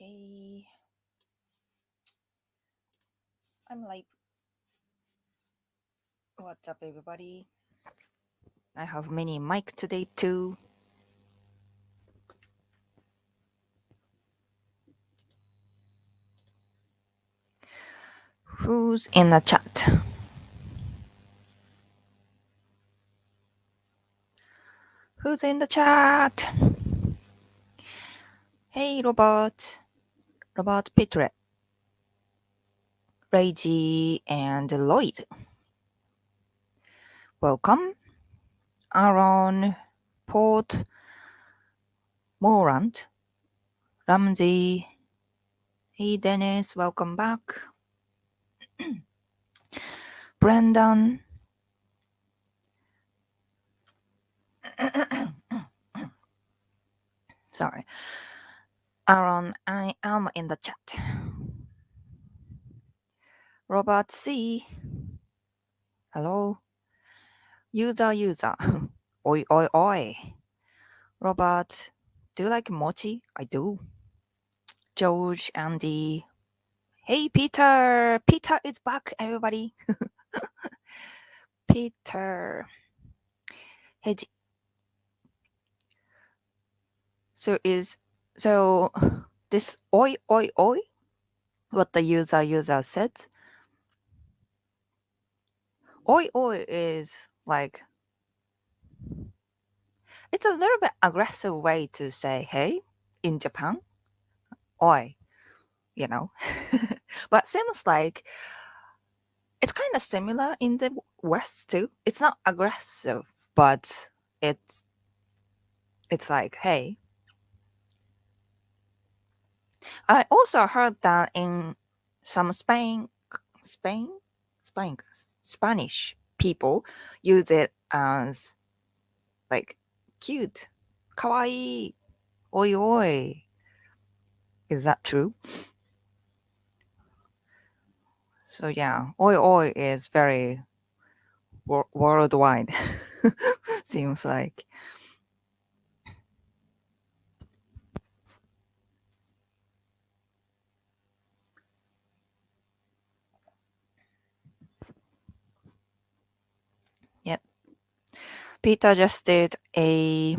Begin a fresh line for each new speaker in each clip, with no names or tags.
Okay. I'm live. What's up, everybody? I have many mic today too. Who's in the chat? Who's in the chat? Hey, Robert. Robert Pitre. Reggie and Lloyd. Welcome. Aaron. Port. Morant. Ramsey. Hey, Dennis. Welcome back. Brendan. Sorry. Aaron, I am in the chat. Robert C. Hello. User. Oi, oi, oi. Robert, do you like mochi? I do. George, Andy. Hey, Peter. Peter is back, everybody. Peter. Hey, so this oi, oi, oi, what the user said. Oi, oi is like, it's a little bit aggressive way to say hey in Japan. Oi, you know. But seems like it's kind of similar in the West too. It's not aggressive, but it's like, hey. I also heard that in some Spanish people use it as like cute, kawaii, oi oi. Is that true? So yeah, oi oi is very worldwide. Seems like. Yep. Peter just did a,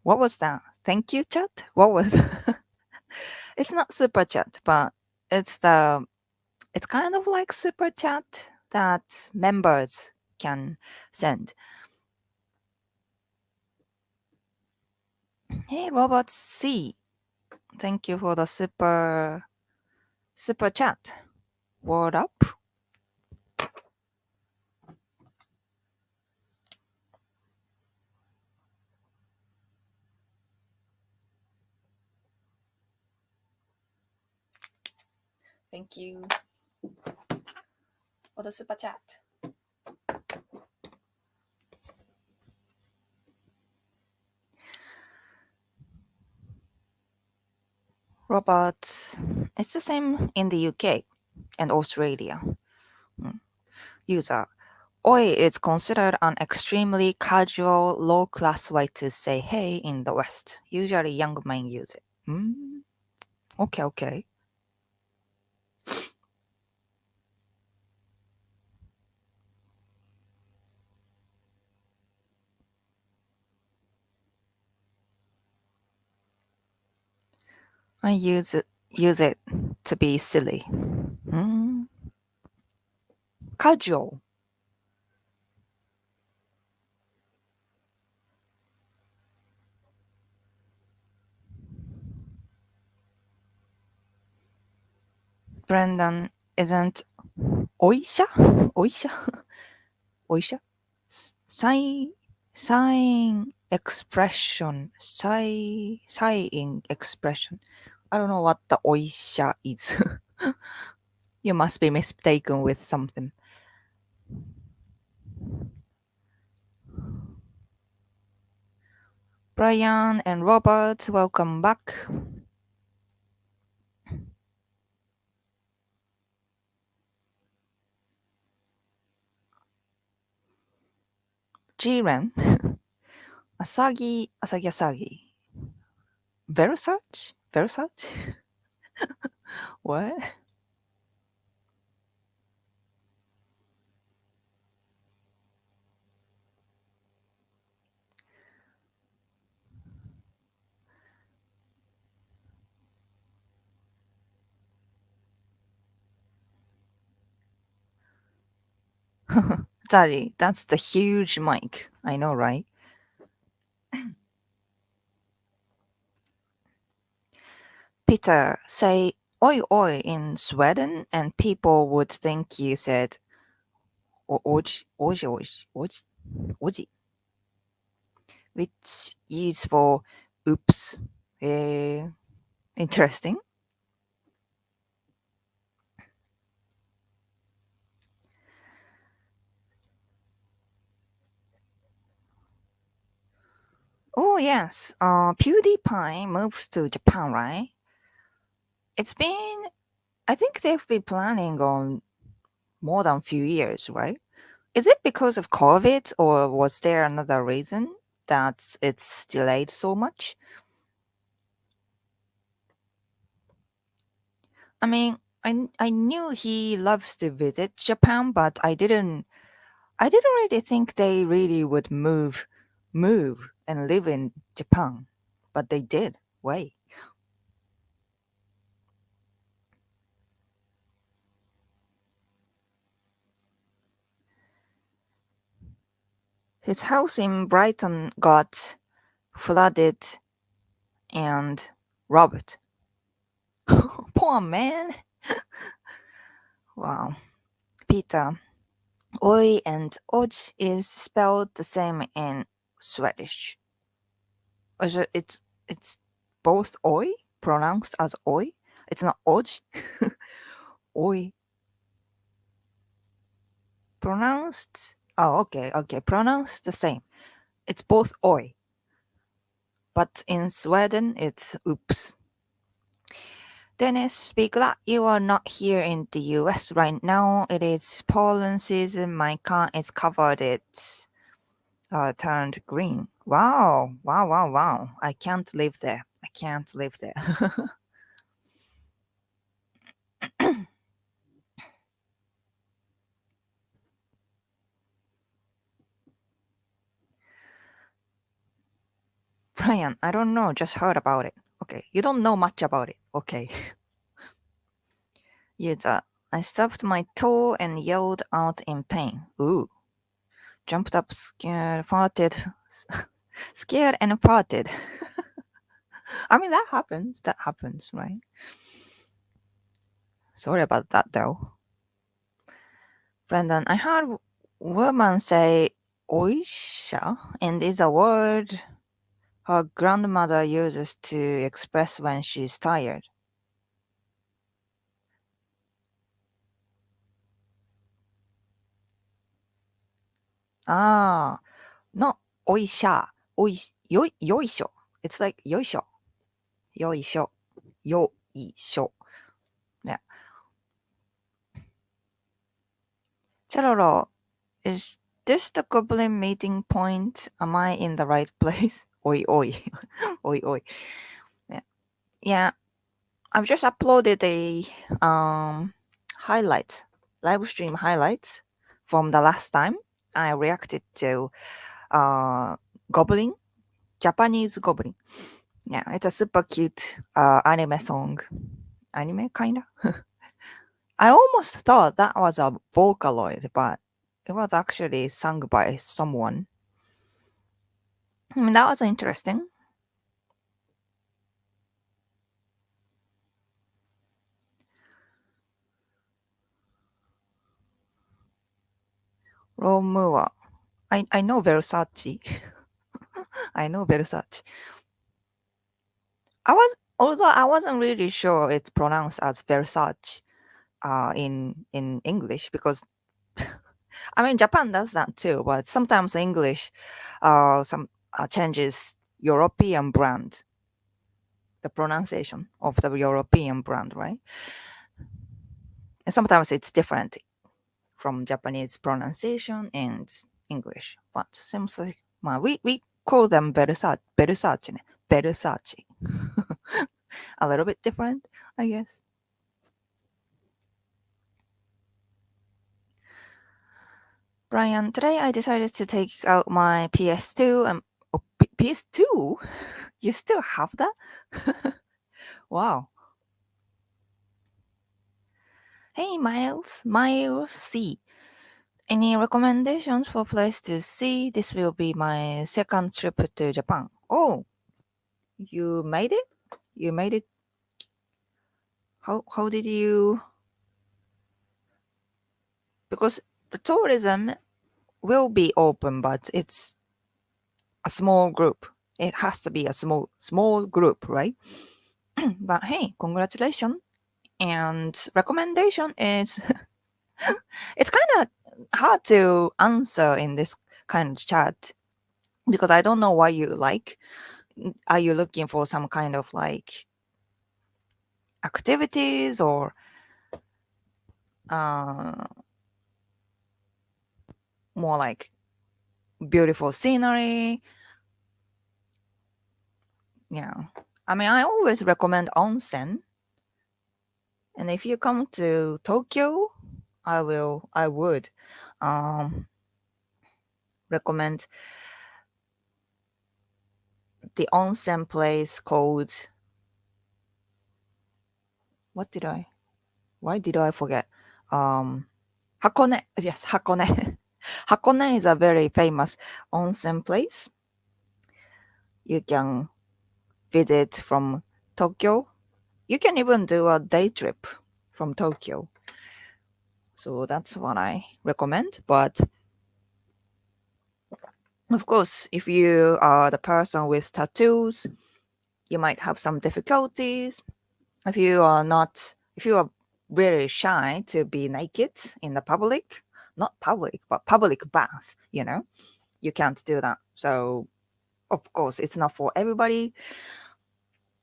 what was that? Thank you chat? What was It's not super chat, but it's kind of like super chat that members can send. Hey, Robert C. Thank you for the super chat. What up? Thank you for the super chat. Robert, it's the same in the UK and Australia. User, oi is considered an extremely casual, low-class way to say hey in the West. Usually young men use it. Okay. I use it to be silly. Casual. Brendan isn't oisha? Oisha? Sign expression. Sighing expression. I don't know what the oisha is. You must be mistaken with something. Brian and Robert, welcome back. Jiren. Asagi. Versace? What? Daddy, that's the huge mic. I know, right? Peter, say oi oi in Sweden, and people would think you said oji, oji, oji, oji, oji, which is for oops. Eh, interesting. Oh, yes. PewDiePie moves to Japan, right? It's been, I think they've been planning on more than a few years, right? Is it because of COVID or was there another reason that it's delayed so much? I mean, I knew he loves to visit Japan, but I didn't really think they really would move and live in Japan. But they did. Wait. His house in Brighton got flooded and robbed. Poor man. Wow. Peter, oi and oj is spelled the same in Swedish. It's both oi, pronounced as oi. It's not oj. Oi, pronounced. Oh, okay, okay. Pronounced the same. It's both oi, but in Sweden it's oops. Dennis, speak glad you are not here in the US right now. It is pollen season. My car is covered. It's turned green. Wow, wow, wow, wow. I can't live there. I can't live there. Brian, I don't know. Just heard about it. Okay, you don't know much about it. Okay. User, I stubbed my toe and yelled out in pain. Ooh. Jumped up, scared, farted. Scared and farted. I mean, that happens. That happens, right? Sorry about that, though. Brendan, I heard women say oisha, and it's a word her grandmother uses to express when she's tired. Ah, not oisha, yoisho. It's like yoisho, yoisho, yoisho. Yeah. Charoro, is this the goblin meeting point? Am I in the right place? Oi, oi, oi, oi. Yeah. Yeah, I've just uploaded a highlight, live stream highlights from the last time I reacted to uh Goblin, Japanese Goblin. Yeah, it's a super cute anime song. Anime kinda. I almost thought that was a Vocaloid, but it was actually sung by someone. I mean, that was interesting. Romua. I know Versace. I know Versace. Although I wasn't really sure it's pronounced as Versace in English because I mean Japan does that too, but sometimes English some changes European brand, the pronunciation of the European brand, right? And sometimes it's different from Japanese pronunciation and English, but seems like we call them Versace, Versace, Versace. A little bit different. I guess. Brian, today I decided to take out my PS2 and PS2? You still have that? Wow. Hey Miles C. Any recommendations for place to see? This will be my second trip to Japan. Oh, you made it? You made it? How did you? Because the tourism will be open, but it's a small group. It has to be a small group, right? But hey, congratulations. And recommendation is it's kind of hard to answer in this kind of chat because I don't know what you like. Are you looking for some kind of like activities or uh, more like beautiful scenery? Yeah. I mean, I always recommend onsen. And if you come to Tokyo, I would um, recommend the onsen place called, what did I, why did I forget? Um, Hakone. Yes, Hakone. Hakone is a very famous onsen place. You can visit from Tokyo. You can even do a day trip from Tokyo. So that's what I recommend. But of course, if you are the person with tattoos, you might have some difficulties. If you are very shy to be naked in the public, not public, but public bath, you can't do that. So, of course, it's not for everybody.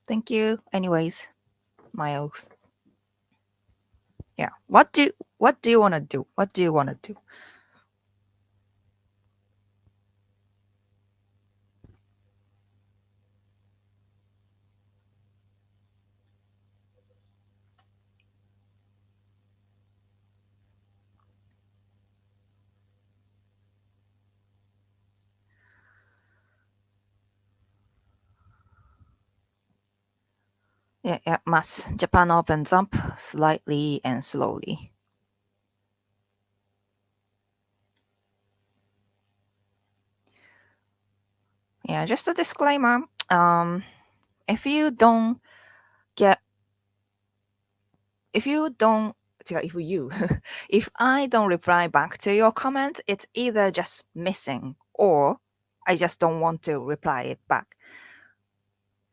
Thank you. Anyways, Miles. Yeah. What do you want to do? What do you want to do? Yeah, yeah, must. Japan opens up slightly and slowly. Yeah, just a disclaimer. If you don't get, if you don't, if you, if I don't reply back to your comment, it's either just missing or I just don't want to reply it back.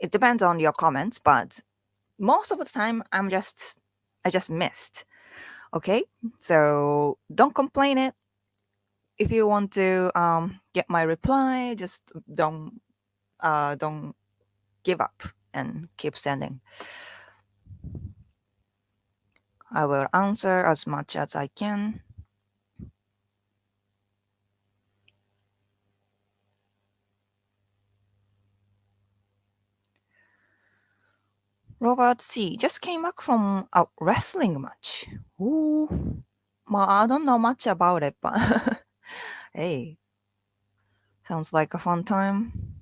It depends on your comments, but most of the time I just missed. Okay, so don't complain it. If you want to get my reply, just don't give up and keep sending. I will answer as much as I can. Robert C just came back from a wrestling match. Ooh, well, I don't know much about it, but hey, sounds like a fun time.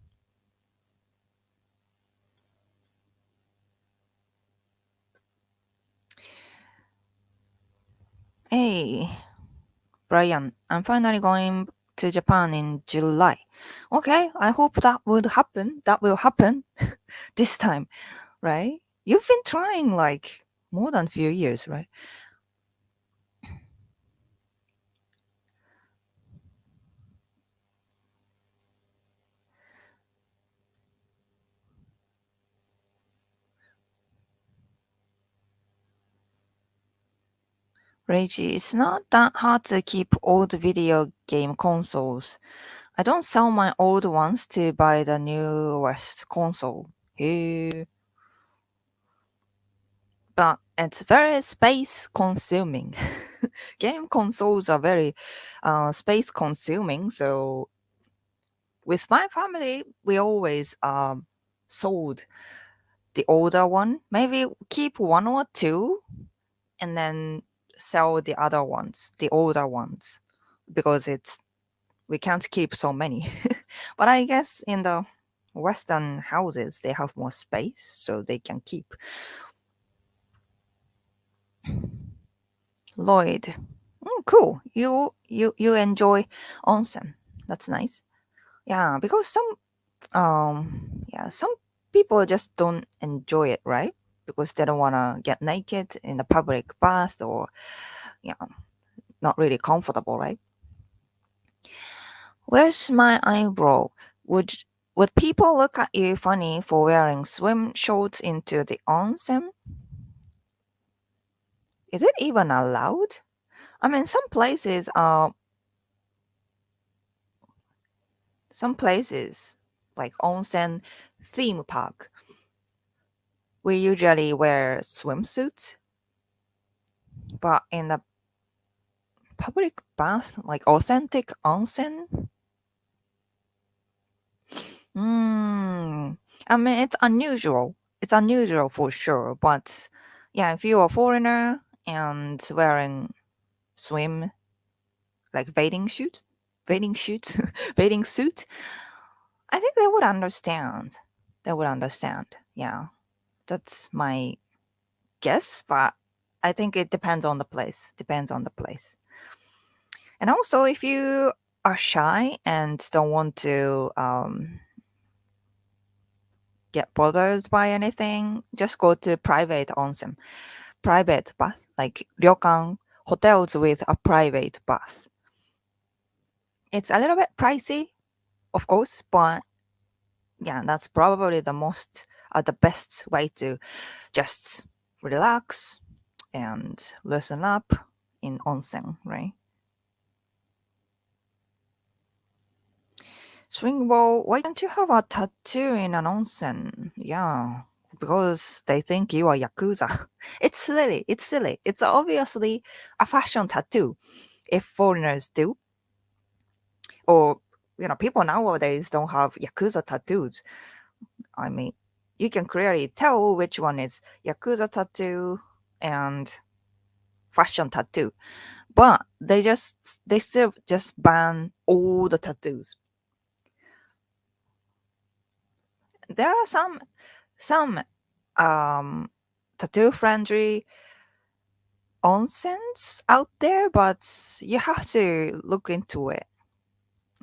Hey, Brian, I'm finally going to Japan in July. Okay, I hope that would happen. That will happen this time, right? You've been trying like more than a few years, right? Reggie, it's not that hard to keep old video game consoles. I don't sell my old ones to buy the newest console. Hey. But it's very space consuming. Game consoles are very space consuming. So with my family, we always sold the older one. Maybe keep one or two and then sell the other ones, the older ones, because we can't keep so many. But I guess in the Western houses they have more space, so they can keep. Lloyd, cool. You enjoy onsen. That's nice. Yeah, because some people just don't enjoy it, right? Because they don't want to get naked in the public bath, or yeah, not really comfortable, right? Where's my eyebrow? Would would people look at you funny for wearing swim shorts into the onsen? Is it even allowed? I mean, some places like onsen theme park, we usually wear swimsuits, but in the public bath, like authentic onsen, I mean, it's unusual. It's unusual for sure, but yeah, if you're a foreigner and wearing swim like bathing suits, bathing suit, I think they would understand. They would understand. Yeah, that's my guess, but I think it depends on the place. Depends on the place. And also, if you are shy and don't want to get bothered by anything, just go to private onsen, private bath, like ryokan, hotels with a private bath. It's a little bit pricey, of course, but yeah, that's probably the best way to just relax and loosen up in onsen, right? Swing ball, why can't you have a tattoo in an onsen? Yeah, because they think you are Yakuza. It's silly. It's silly. It's obviously a fashion tattoo if foreigners do. Or, people nowadays don't have Yakuza tattoos. I mean, you can clearly tell which one is Yakuza tattoo and fashion tattoo. But they still just ban all the tattoos. There are some tattoo friendly onsens out there, but you have to look into it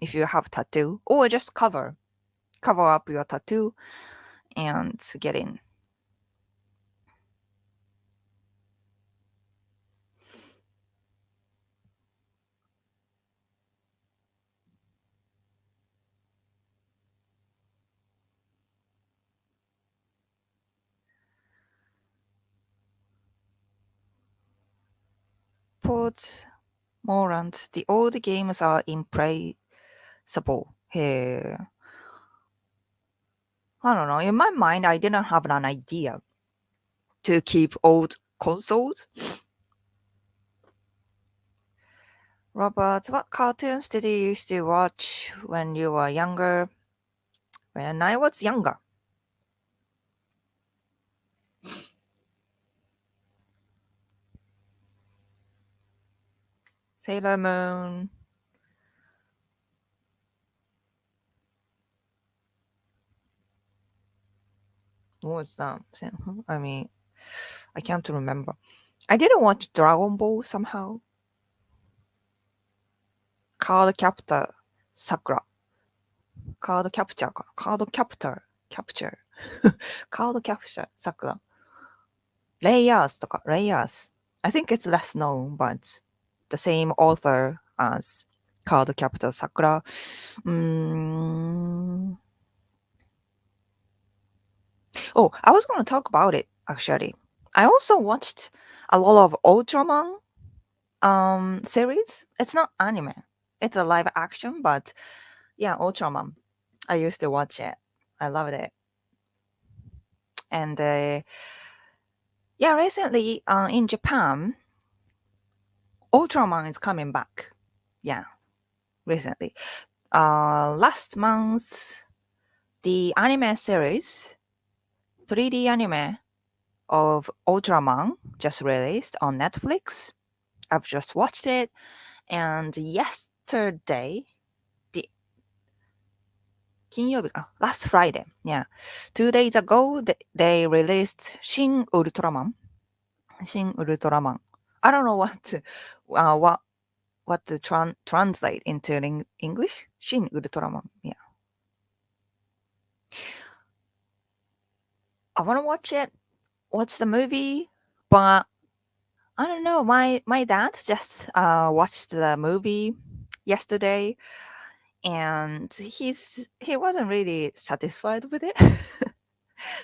if you have tattoo, or just cover up your tattoo and get in. Port Morant, the old games are implaceable here. I don't know. In my mind, I didn't have an idea to keep old consoles. Robert, what cartoons did you used to watch when you were younger? When I was younger, Sailor Moon. What was that? I mean, I can't remember. I didn't watch Dragon Ball somehow. Card Captor Sakura. Card Capture. Card Captor. Capture. Card Capture Sakura. Layers とか Layers. I think it's less known, but the same author as Card Captor Sakura. Mm. Oh, I was going to talk about it actually. I also watched a lot of Ultraman series. It's not anime. It's a live action, but yeah, Ultraman. I used to watch it. I loved it. And yeah, recently in Japan, Ultraman is coming back. Yeah, recently. Last month, the anime series 3D anime of Ultraman just released on Netflix. I've just watched it, and yesterday, the 金曜日かな last Friday, yeah, 2 days ago, they released Shin Ultraman. Shin Ultraman. I don't know what to translate into English. Shin Ultraman. Yeah, I want to watch the movie, but I don't know. My dad just watched the movie yesterday, and he wasn't really satisfied with it.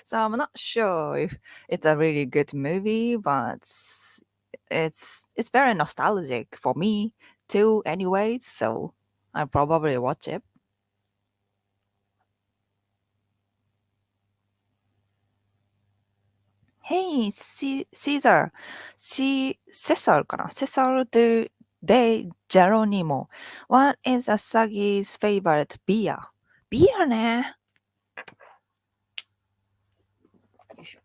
So I'm not sure if it's a really good movie, but it's very nostalgic for me too. Anyway, so I'll probably watch it. Hey, Caesar, Cesar かな Cesar de Geronimo. What is Asagi's favorite beer? ビアね。よいしょ。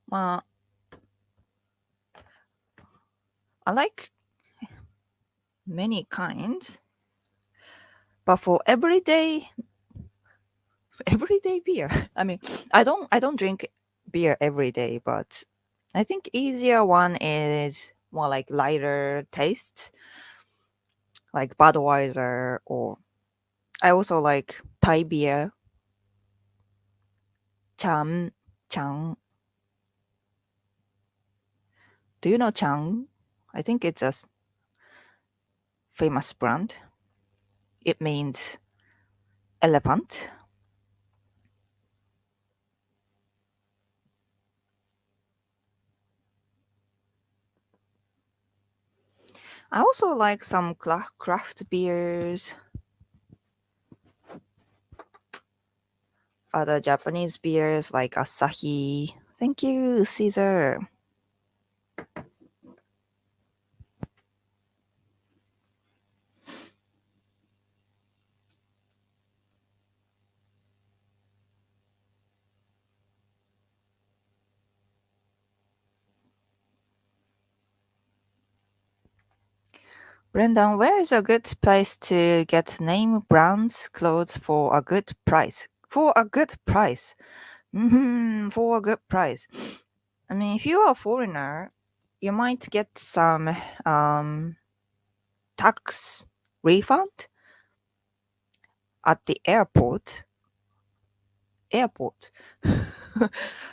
まあ、I like many kinds, but for everyday beer. I mean, I don't drink beer every day, but I think easier one is more like lighter taste, like Budweiser, or I also like Thai beer, Cham Chang. Do you know Chang? I think it's a famous brand. It means elephant. I also like some craft beers, other Japanese beers like Asahi. Thank you, Caesar. Brendan, where is a good place to get name brands clothes for a good price? For a good price. For a good price. I mean, if you are a foreigner, you might get some tax refund at the airport. Airport.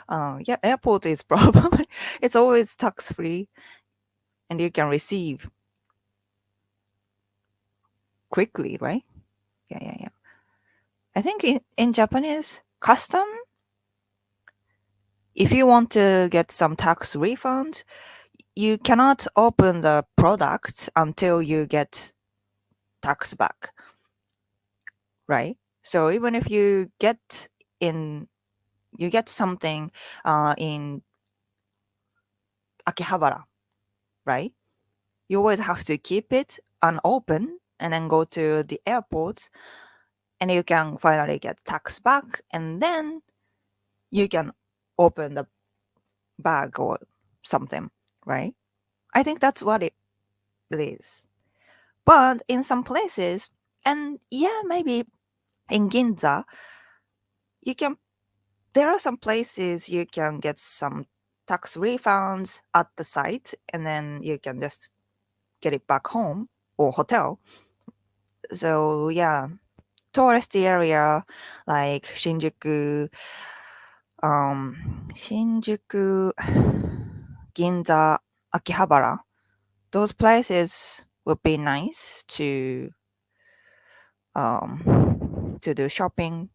Yeah, airport is probably it's always tax free, and you can receive quickly, right? Yeah, yeah, yeah. I think in Japanese custom, if you want to get some tax refund, you cannot open the product until you get tax back, right? So even if in you get something in Akihabara, right? You always have to keep it unopened and then go to the airport, and you can finally get tax back, and then you can open the bag or something, right? I think that's what it is. But in some places, and yeah, maybe in Ginza, you can there are some places you can get some tax refunds at the site, and then you can just get it back home or hotel. So yeah, touristy area like Shinjuku, Shinjuku, Ginza, Akihabara, those places would be nice to do shopping.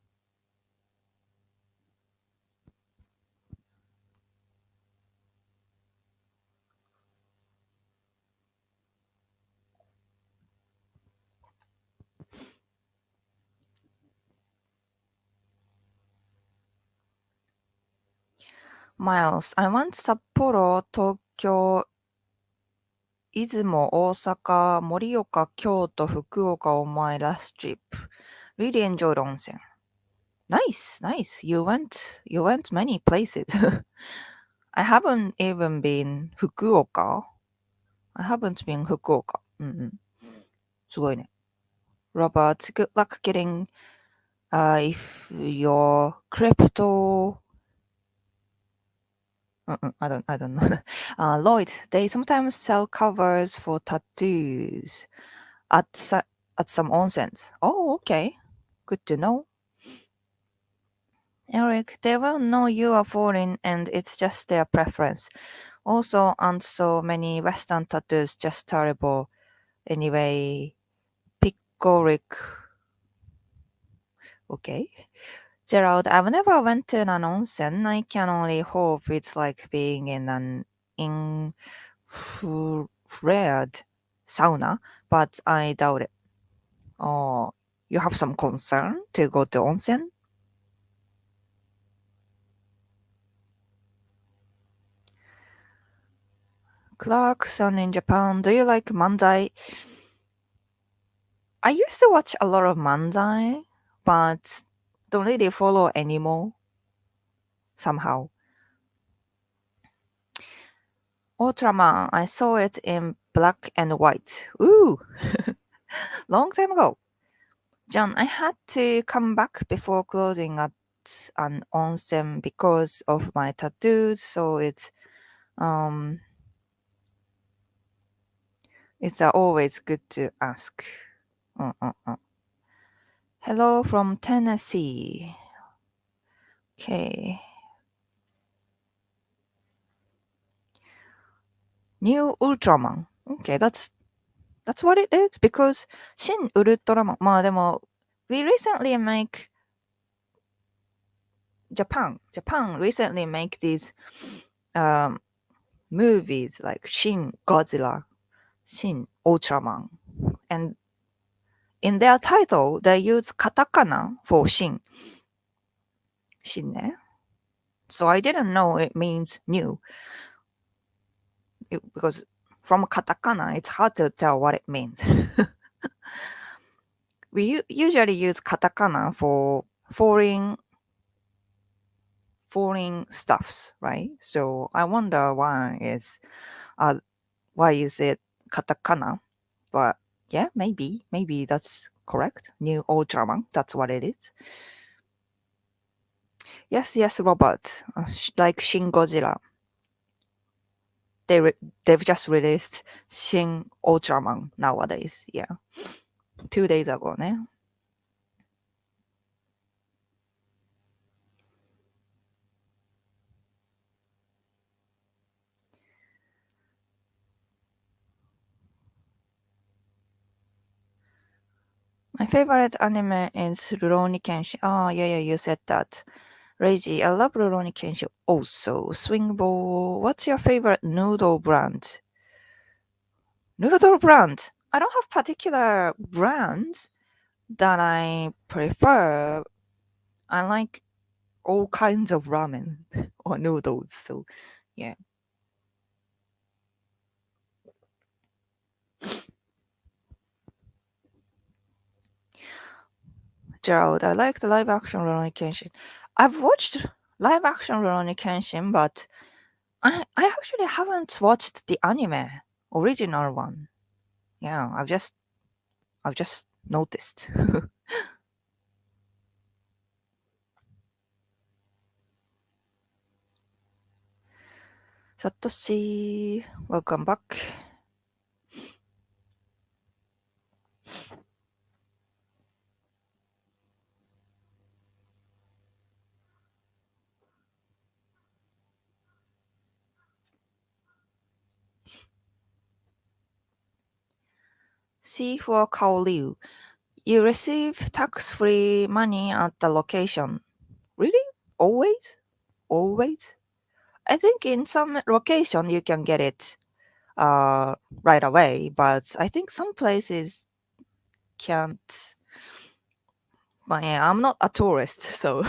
Miles, I went Sapporo, Tokyo, 出雲、大阪、盛岡、京都、福岡 on my last trip. Really enjoyed onsen. Nice, nice. You went many places. I haven't even been 福岡. I haven't been 福岡。うんうん。すごいね。Robert, good luck getting, if your crypto, I don't know. Lloyd, they sometimes sell covers for tattoos at, at some onsens. Oh, okay. Good to know. Eric, they will know you are foreign and it's just their preference. Also, aren't so many Western tattoos just terrible. Anyway, Pickorick. Okay. Gerald, I've never went to an onsen. I can only hope it's like being in an infrared sauna, but I doubt it. Oh, you have some concern to go to onsen? Clarkson in Japan, do you like manzai? I used to watch a lot of manzai, but don't really follow anymore somehow. Ultraman, I saw it in black and white. Ooh, long time ago. John, I had to come back before closing at an onsen because of my tattoos, so um it's always good to ask. Uh, uh, uh. Hello from Tennessee. Okay. New Ultraman. Okay, that's what it is because Shin Ultraman. まあでも we recently make Japan recently make these um movies like Shin Godzilla, Shin Ultraman, and in their title they use katakana for Shin. Shin ね. So I didn't know it means new because from katakana it's hard to tell what it means. We usually use katakana for foreign stuffs, right? So I wonder why is it katakana? But yeah, maybe that's correct. New Ultraman, that's what it is. Yes, Robert. Like Shin Godzilla, they've just released Shin Ultraman nowadays. Yeah, 2 days ago, ね. My favorite anime is Rurouni Kenshin. Oh, yeah, you said that. Reiji, I love Rurouni Kenshin also. Swing Ball, what's your favorite noodle brand? Noodle brand? I don't have particular brands that I prefer. I like all kinds of ramen or noodles, so yeah. Gerald, I like the live action Rurouni Kenshin. I've watched live action Rurouni Kenshin, but I actually haven't watched the anime, original one. Yeah, I've just noticed. Satoshi, welcome back. C for Kaoliu. You receive tax-free money at the location. Really? Always? Always? I think in some location you can get it right away, but I think some places can't. But yeah, I'm not a tourist, so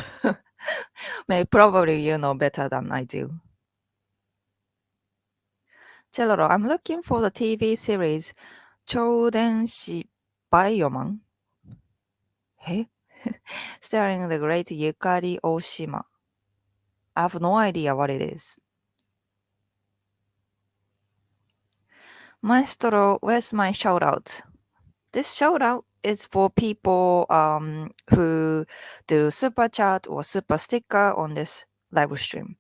Probably you know better than I do. Celloro, I'm looking for the TV series 超電子バイオマン Hey? Starring the great Yukari Oshima. I have no idea what it is. Maestro, where's my shout out? This shout out is for people who do super chat or super sticker on this live stream.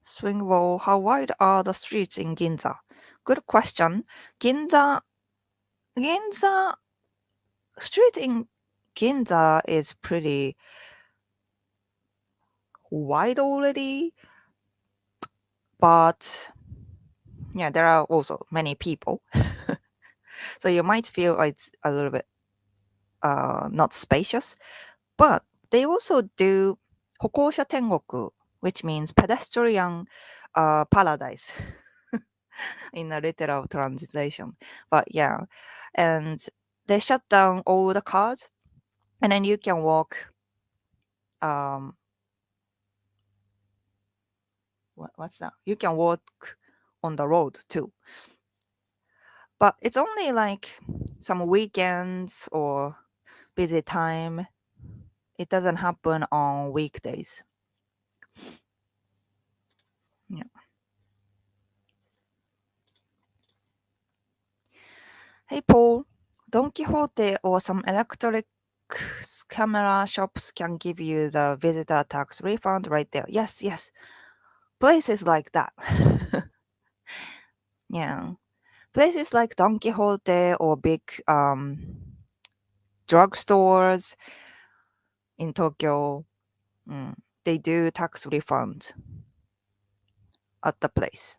Swing Wall, how wide are the streets in Ginza? Good question. Ginza street in Ginza is pretty wide already, but yeah, there are also many people. So you might feel it's a little bit not spacious, but they also do 歩行者天国, which means pedestrian paradise in a literal translation. But yeah, and they shut down all the cars, and then you can walk. Um, what's that? You can walk on the road too. But it's only like some weekends or busy time. It doesn't happen on weekdays. Yeah. Hey Paul, Don Quixote or some electronic camera shops can give you the visitor tax refund right there. Yes, yes. Places like that. Yeah. Places like Don Quixote or big drugstores in Tokyo, they do tax refund at the place.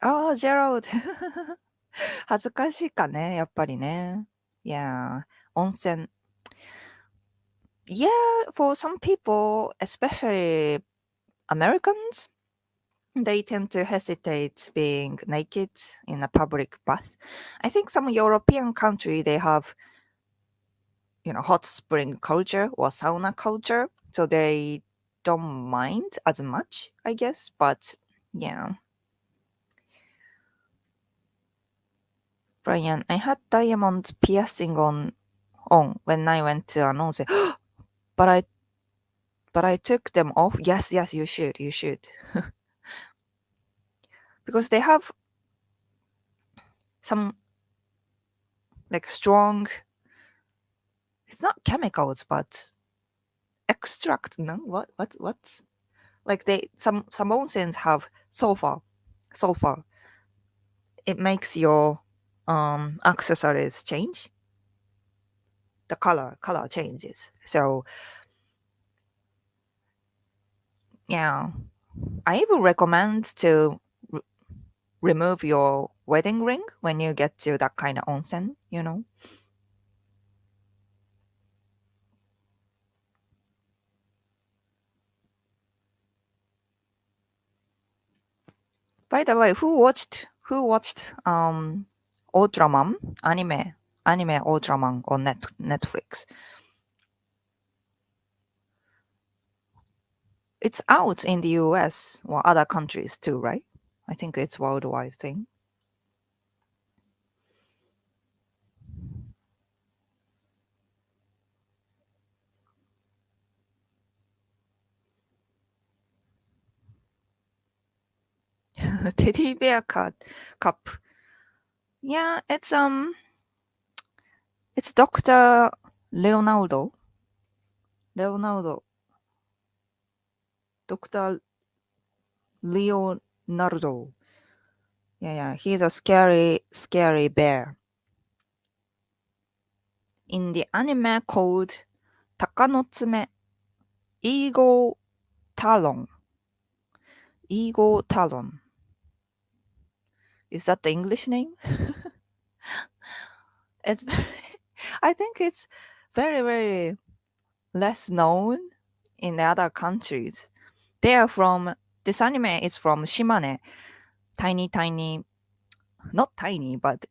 Oh, Gerald. 恥ずかしいかね、やっぱりね。Yeah. 温泉 Yeah, for some people, especially Americans, they tend to hesitate being naked in a public bath. I think some European country they have, hot spring culture or sauna culture, so they don't mind as much, I guess. But yeah, Brian, I had diamond piercing on when I went to Anose, but I took them off. Yes, yes, you should, because they have some like strong. It's not chemicals, but extract. No, what? Like some onsens have sulfur. Sulfur. It makes your accessories change. The color changes. So yeah, I even recommend to remove your wedding ring when you get to that kind of onsen. By the way, who watched Ultraman anime Ultraman on Netflix? It's out in the US or other countries too, right? I think it's worldwide thing. Teddy bear cup. Yeah, it's Dr. Leonardo. Leonardo. Dr. Leonardo. Yeah, he's a scary bear. In the anime called Takanotsume Eagle Talon. Eagle Talon. Is that the English name? It's I think it's very, very less known in the other countries. They are from this anime is from Shimane, tiny, tiny, not tiny, but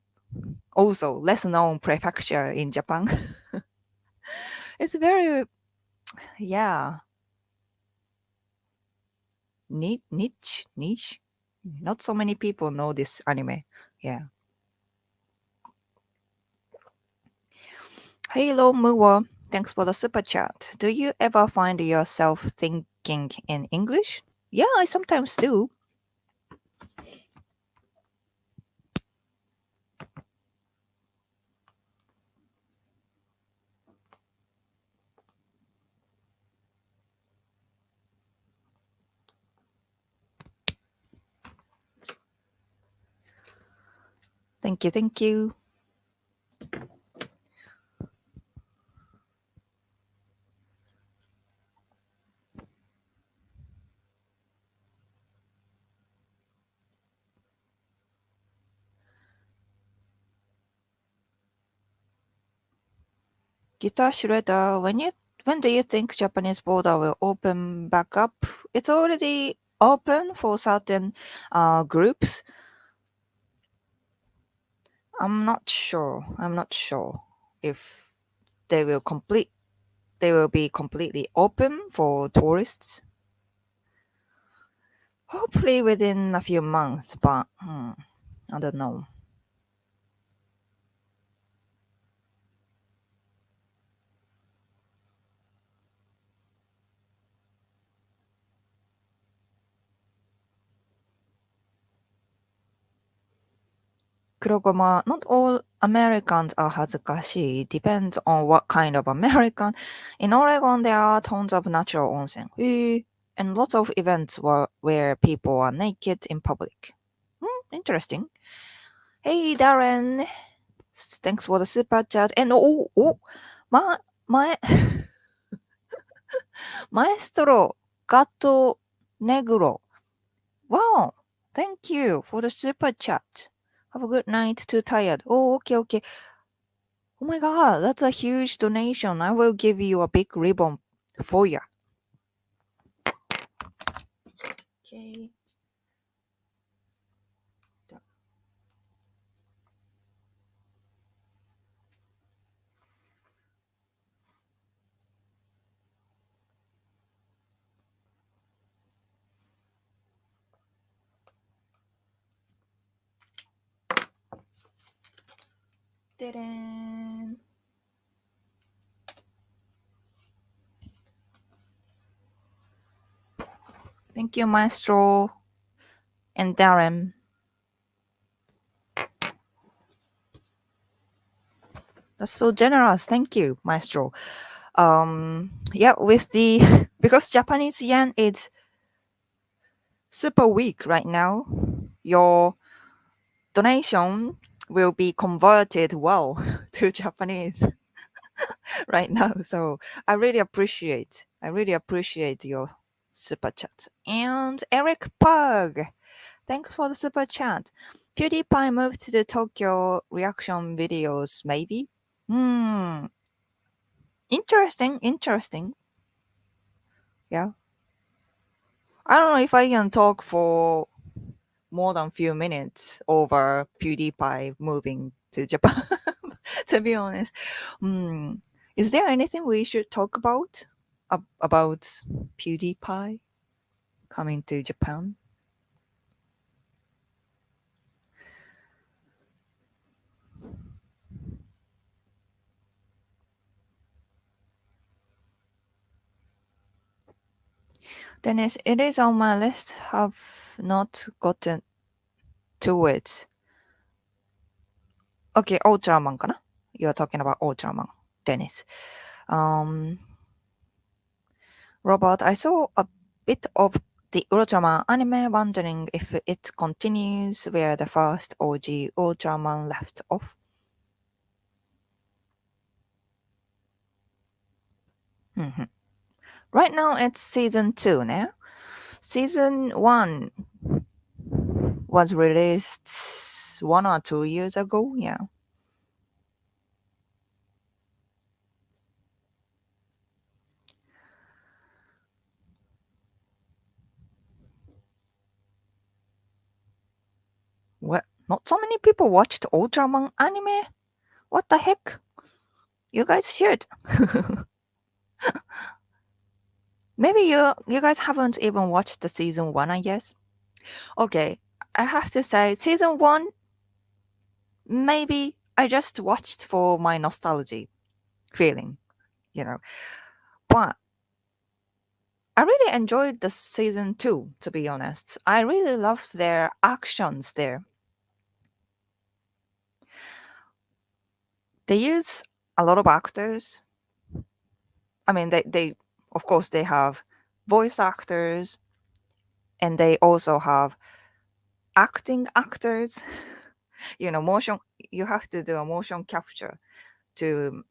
also less known prefecture in Japan. It's very, yeah, niche. Not so many people know this anime. Yeah. Hello, Muwa. Thanks for the super chat. Do you ever find yourself thinking in English? Yeah, I sometimes do. Thank you, thank you. Guitar shredder, when do you think Japanese border will open back up? It's already open for certain groups. I'm not sure if they will complete they will be completely open for tourists. Hopefully within a few months, but I don't know. 黒ごま, not all Americans are 恥ずかしい. Depends on what kind of American. In Oregon, there are tons of natural onsen. And lots of events where people are naked in public. Interesting. Hey, Darren. Thanks for the super chat. And my Maestro Gato Negro. Wow. Thank you for the super chat. Have a good night. Too tired. Oh, okay, okay. Oh my god, that's a huge donation. I will give you a big ribbon for you. Okay. Ta-da. Thank you, Maestro and Darren. That's so generous. Thank you, Maestro. Yeah, with the because Japanese yen is super weak right now, your donation will be converted well to Japanese right now. So I really appreciate your super chat. And Eric Pug, thanks for the super chat. PewDiePie moved to the Tokyo reaction videos, maybe? Hmm. Interesting. Yeah. I don't know if I can talk for more than few minutes over PewDiePie moving to Japan. To be honest, hmm. Is there anything we should talk about about PewDiePie coming to Japan? Dennis, it is on my list. Have not gotten to it. Okay, Ultraman かな? You're talking about Ultraman, Dennis. Um, Robert, I saw a bit of the Ultraman anime, wondering if it continues where the first OG Ultraman left off. Mhm. Right now it's season 2 now. Season 1 was released 1 or 2 years ago, yeah. What? Not so many people watched Ultraman anime? What the heck? You guys should. Maybe you guys haven't even watched the season 1, I guess. Okay, I have to say season 1 maybe I just watched for my nostalgia feeling, you know. But I really enjoyed the season 2, to be honest. I really loved their actions there. They use a lot of actors. I mean, they of course they have voice actors and they also have acting actors. Motion. You have to do a motion capture to.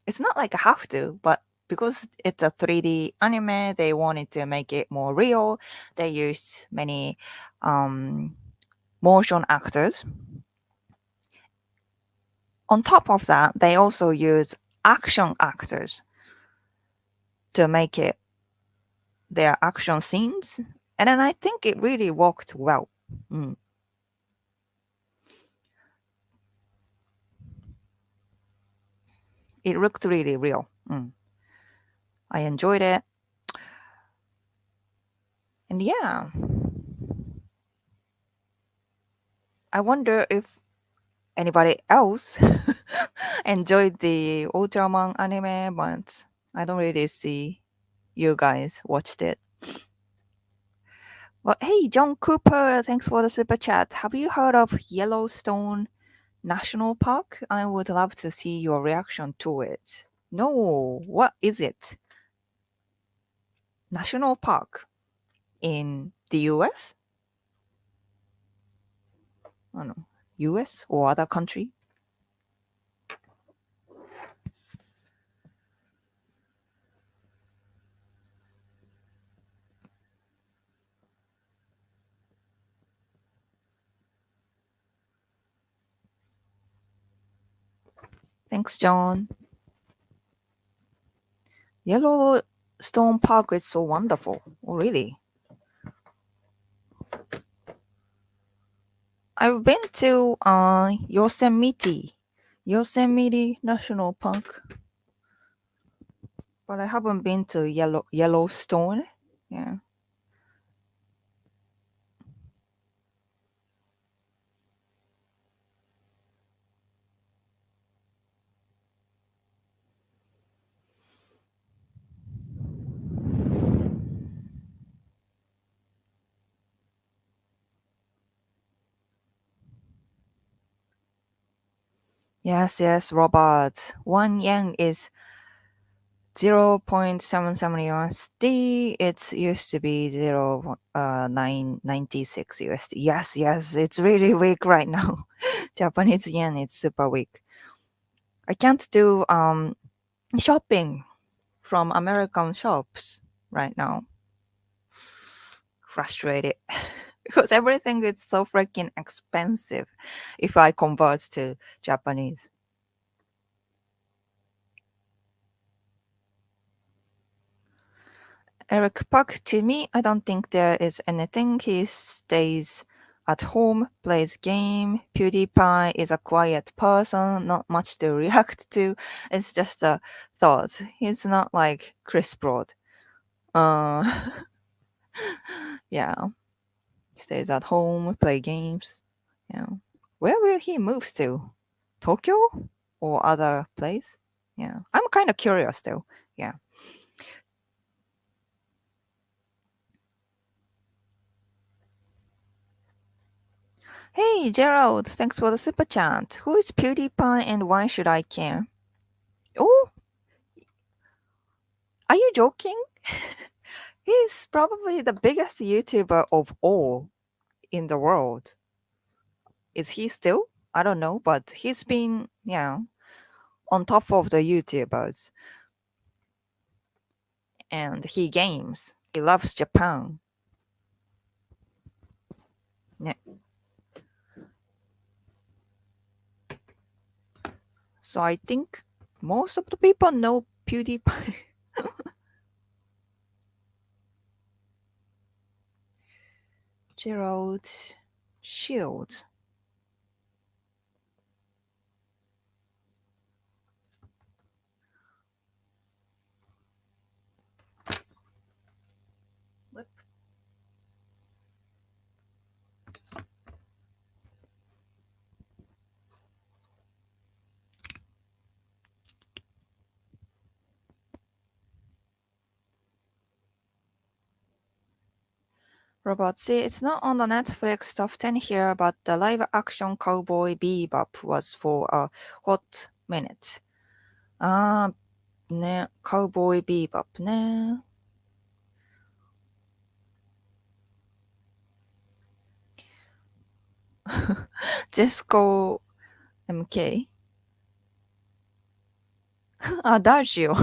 It's not like a have to, but because it's a 3D anime, they wanted to make it more real. They used many um, motion actors. On top of that, they also use action actors to make it their action scenes. And then I think it really worked well. Mm. It looked really real. Mm. I enjoyed it. And yeah, I wonder if anybody else enjoyed the Ultraman anime, but I don't really see you guys watched it. Well, hey, John Cooper, thanks for the super chat. Have you heard of Yellowstone National Park? I would love to see your reaction to it. No, what is it? National Park in the US? I don't know, US or other country? Thanks, John. Yellowstone Park is so wonderful. Oh, really? I've been to Yosemite National Park, but I haven't been to Yellowstone. Yeah. Yes, yes, Robert. 1 yen is 0.77 USD. It used to be 0.996 USD. Yes, yes, it's really weak right now. Japanese yen is super weak. I can't do shopping from American shops right now. Frustrated because everything is so freaking expensive if I convert to Japanese. Eric Park, to me, I don't think there is anything. He stays at home, plays game. PewDiePie is a quiet person, not much to react to. It's just a thought. He's not like Chris Broad. Uh, yeah, stays at home, play games. Yeah. Where will he move to? Tokyo or other place? Yeah. I'm kind of curious though. Yeah. Hey, Gerald, thanks for the super chat. Who is PewDiePie and why should I care? Oh, are you joking? He's probably the biggest YouTuber of all in the world. Is he still? I don't know, but he's been, on top of the YouTubers. And he games. He loves Japan. Yeah. So I think most of the people know PewDiePie. Gerald. Shields. Lip. Robot, see, it's not on the Netflix top 10 here, but the live action Cowboy Bebop was for a hot minute. あー、ね、Cowboy Bebop ね。Jesco MK? Adagio.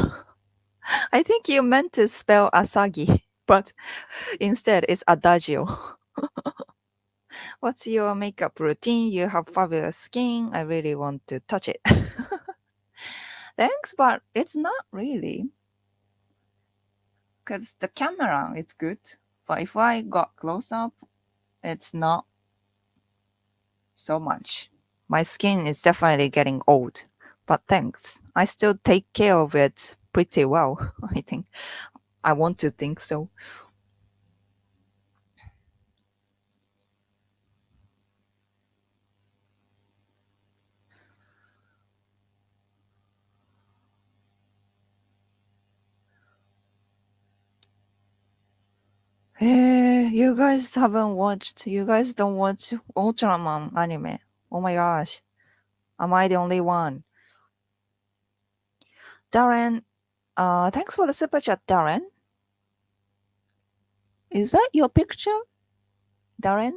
I think you meant to spell Asagi, but instead it's Adagio. What's your makeup routine? You have fabulous skin. I really want to touch it. Thanks, but it's not really. Because the camera is good. But if I got close up, it's not so much. My skin is definitely getting old. But thanks. I still take care of it pretty well, I think. I want to think so. Hey, you guys haven't watched, you guys don't watch Ultraman anime. Oh my gosh. Am I the only one? Darren, thanks for the super chat, Darren. Is that your picture, Darren?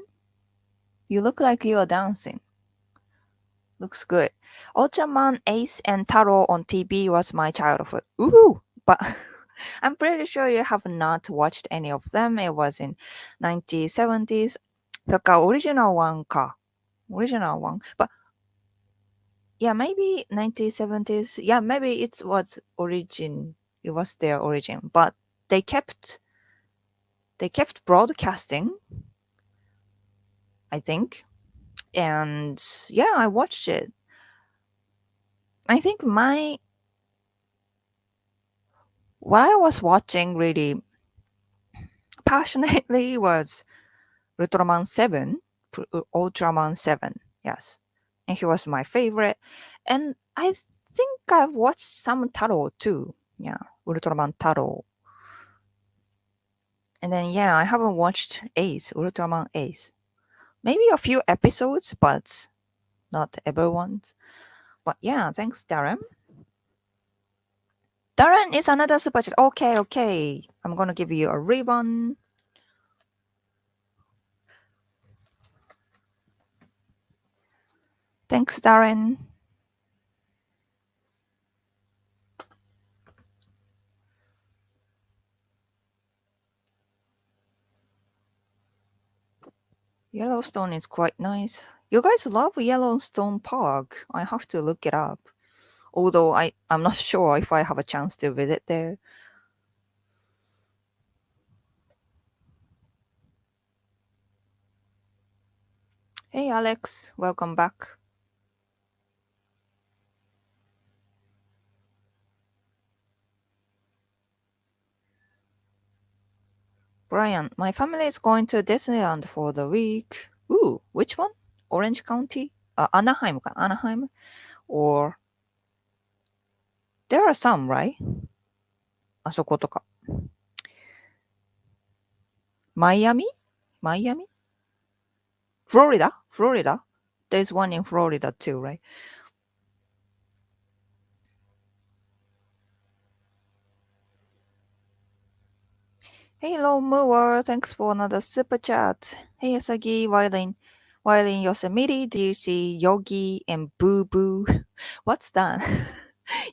You look like you are dancing. Looks good. Ultraman, Ace, and Taro on TV was my childhood. Ooh! But I'm pretty sure you have not watched any of them. It was in 1970s. そっか、original one か。Original one. But yeah, maybe 1970s. Yeah, maybe it was origin. It was their origin. But they kept broadcasting, I think. And yeah, I watched it. I think what I was watching really passionately was Ultraman 7, Ultraman 7, yes. And he was my favorite. And I think I've watched some Taro too. Yeah, Ultraman Taro. And then, yeah, I haven't watched Ace, Ultraman Ace. Maybe a few episodes, but not everyone's. But yeah, thanks, Darren. Darren is another super chat. Okay, okay. I'm gonna give you a ribbon. Thanks, Darren. Yellowstone is quite nice. You guys love Yellowstone Park. I have to look it up. Although I'm not sure if I have a chance to visit there. Hey Alex, welcome back. Brian, my family is going to Disneyland for the week. Ooh, which one? Orange County? Anaheim, Anaheim? Or there are some, right? あそことか。Miami? Miami? Florida? Florida? There's one in Florida too, right? Hey, Lone Mower, thanks for another super chat. Hey, Asagi, while in Yosemite, do you see Yogi and Boo Boo? What's that?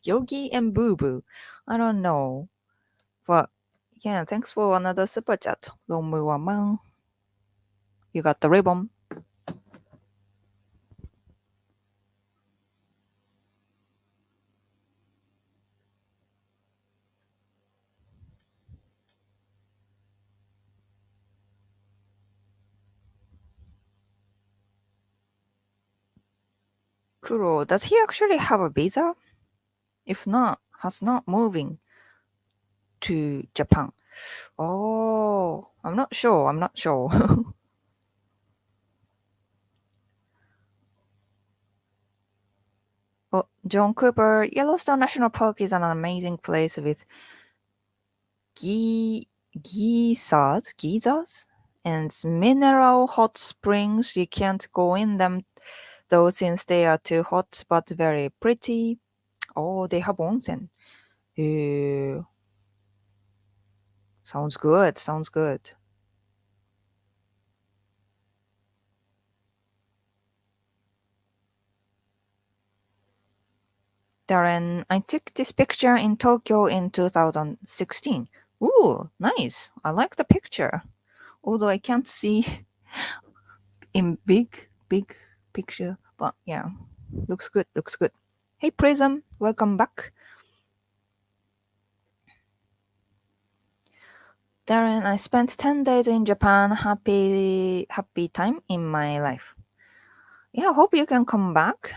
Yogi and Boo Boo. I don't know. But yeah, thanks for another super chat. Lone Mower Man. You got the ribbon. Kuro, does he actually have a visa? If not, has not moving to Japan. Oh, I'm not sure. I'm not sure. Oh, John Cooper, Yellowstone National Park is an amazing place with geysers and mineral hot springs. You can't go in them though since they are too hot, but very pretty. Oh, they have onsen. Eh, sounds good. Sounds good. Darren, I took this picture in Tokyo in 2016. Ooh, nice. I like the picture. Although I can't see in big picture. But yeah, looks good, looks good. Hey Prism, welcome back. Darren, I spent 10 days in Japan. Happy time in my life. Yeah, hope you can come back.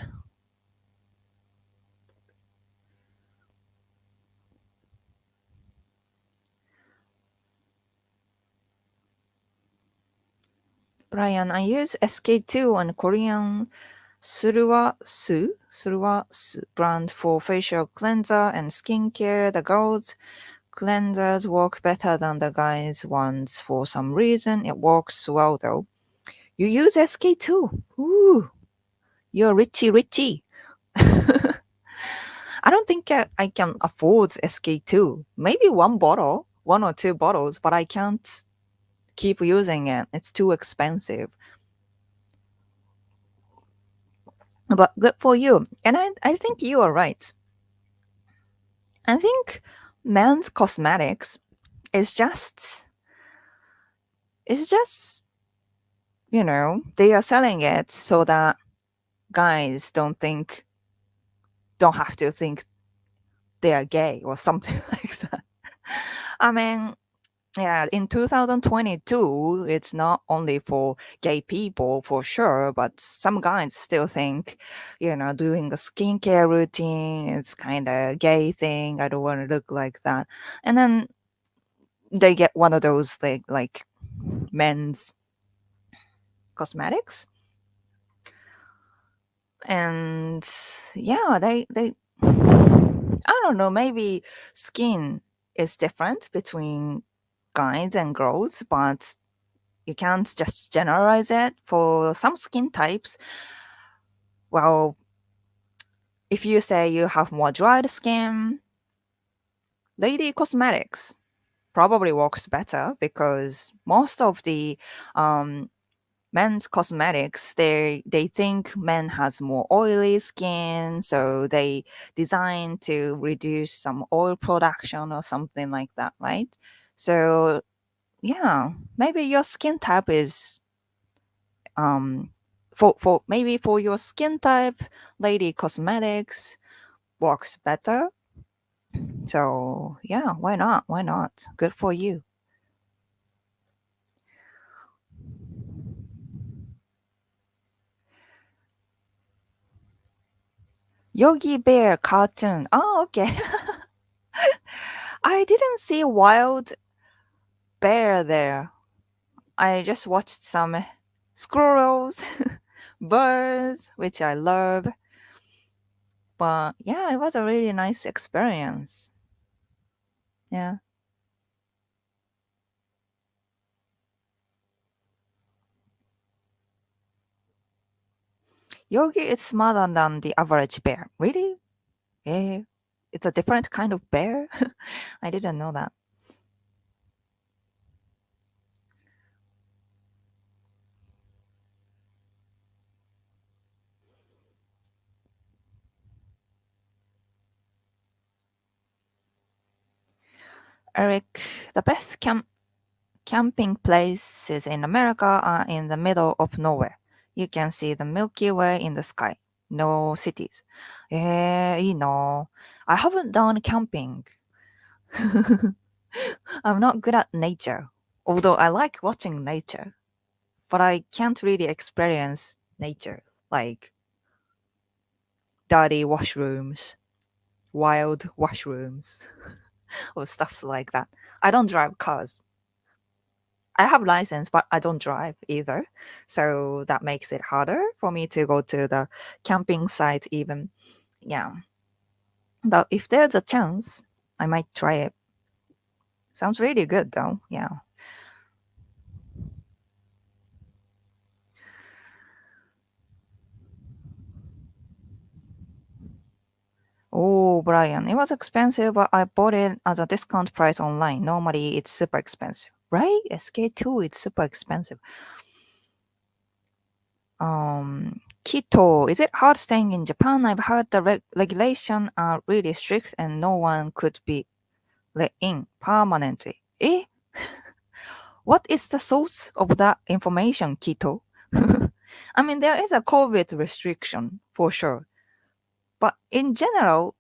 Brian, I use SK2 on Korean Surwa Su brand for facial cleanser and skincare. The girls' cleansers work better than the guys' ones for some reason. It works well though. You use SK2. Ooh, you're richy. I don't think I can afford SK2. Maybe one bottle, one or two bottles, but I can't keep using it. It's too expensive. But good for you. And I think you are right. I think men's cosmetics is just they are selling it so that guys don't have to think they are gay or something like that. I mean, yeah, in 2022, it's not only for gay people for sure, but some guys still think, doing a skincare routine is kind of gay thing. I don't want to look like that. And then they get one of those like men's cosmetics. And yeah, they I don't know, maybe skin is different between guys and girls, but you can't just generalize it. For some skin types, well, if you say you have more dried skin, lady cosmetics probably works better because most of the um, men's cosmetics they think men has more oily skin, so they design to reduce some oil production or something like that, right? So yeah, maybe your skin type is um for maybe for your skin type, lady cosmetics works better. So yeah, why not? Why not? Good for you. Yogi Bear cartoon. Oh, okay. I didn't see Wild Bear there. I just watched some squirrels, birds, which I love. But yeah, it was a really nice experience. Yeah. Yogi is smarter than the average bear. Really? Yeah. It's a different kind of bear? I didn't know that. Eric, the best camping places in America are in the middle of nowhere. You can see the Milky Way in the sky. No cities. いいな. I haven't done camping. I'm not good at nature. Although I like watching nature, but I can't really experience nature. Like, dirty washrooms, wild washrooms, or stuff like that. I don't drive cars. I have license, but I don't drive either. So that makes it harder for me to go to the camping site even. Yeah. But if there's a chance, I might try it. Sounds really good though. Yeah. Oh, Brian, it was expensive, but I bought it as a discount price online. Normally, it's super expensive, right? SK2, it's super expensive. Keto, is it hard staying in Japan? I've heard the regulation are really strict and no one could be let in permanently. Eh? What is the source of that information, Keto? I mean, there is a COVID restriction for sure, but in general,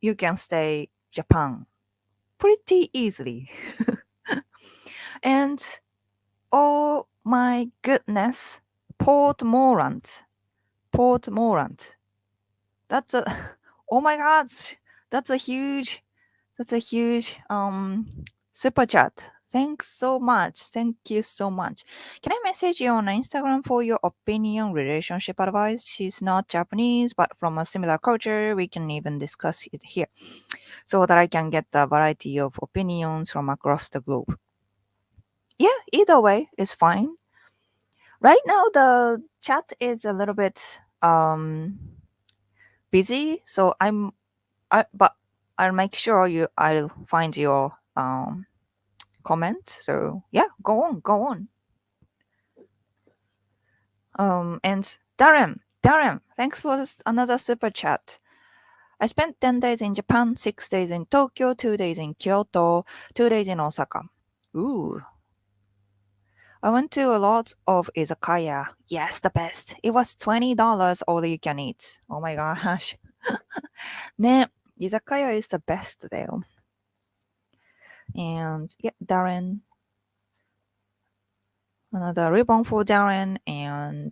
you can stay Japan pretty easily. And oh my goodness, Port Morant. That's a oh my gosh, that's a huge that's a huge super chat. Thanks so much. Thank you so much. Can I message you on Instagram for your opinion relationship advice? She's not Japanese, but from a similar culture, we can even discuss it here so that I can get a variety of opinions from across the globe. Yeah, either way is fine. Right now the chat is a little bit busy, so but I'll make sure I'll find your comment. So yeah, go on. And Darren, thanks for another super chat. I spent 10 days in Japan, 6 days in Tokyo, 2 days in Kyoto, 2 days in Osaka. Ooh. I went to a lot of izakaya. Yes, the best. It was $20 all you can eat. Oh my gosh. ね、居酒屋 is the best だよ。And yeah, Darren. Another ribbon for Darren and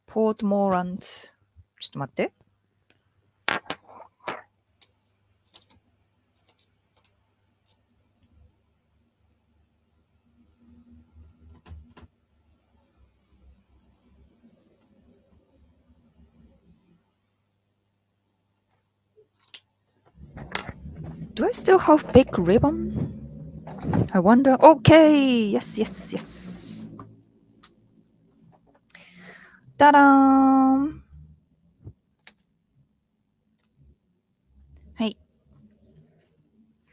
Portmorant. ちょっと待って。Do I still have big ribbon? I wonder. Okay. Yes. Ta-da! Hey.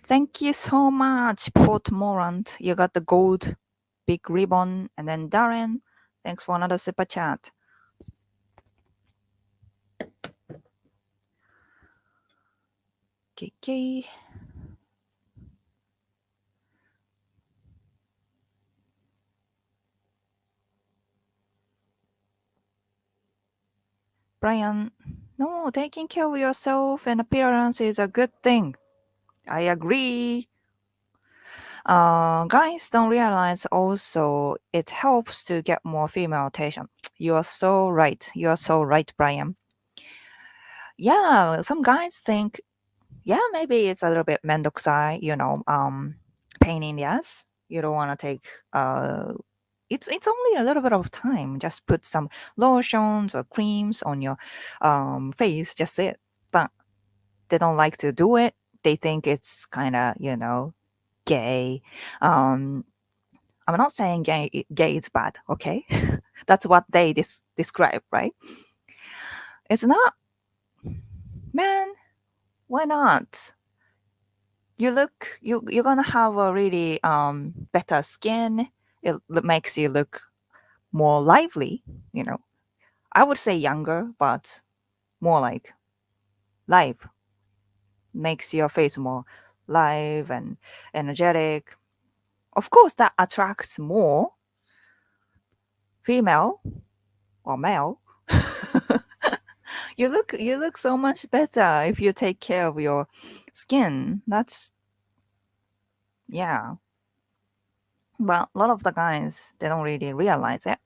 Thank you so much, Portmorant. You got the gold big ribbon. And then Darren, thanks for another super chat. Okay. Brian, no, taking care of yourself and appearance is a good thing. I agree. Guys don't realize also it helps to get more female attention. You are so right. You are so right, Brian. Yeah, some guys think, yeah, maybe it's a little bit mendokusai, pain in the ass. You don't want to take it's only a little bit of time. Just put some lotions or creams on your face, just it. But they don't like to do it. They think it's kind of, gay. Um, I'm not saying gay is bad, okay? That's what they describe, right? It's not, man, why not? You're gonna have a really better skin. It makes you look more lively, you know. I would say younger, but more like live. Makes your face more live and energetic. Of course, that attracts more female or male. You look so much better if you take care of your skin. That's yeah. But a lot of the guys they don't really realize it.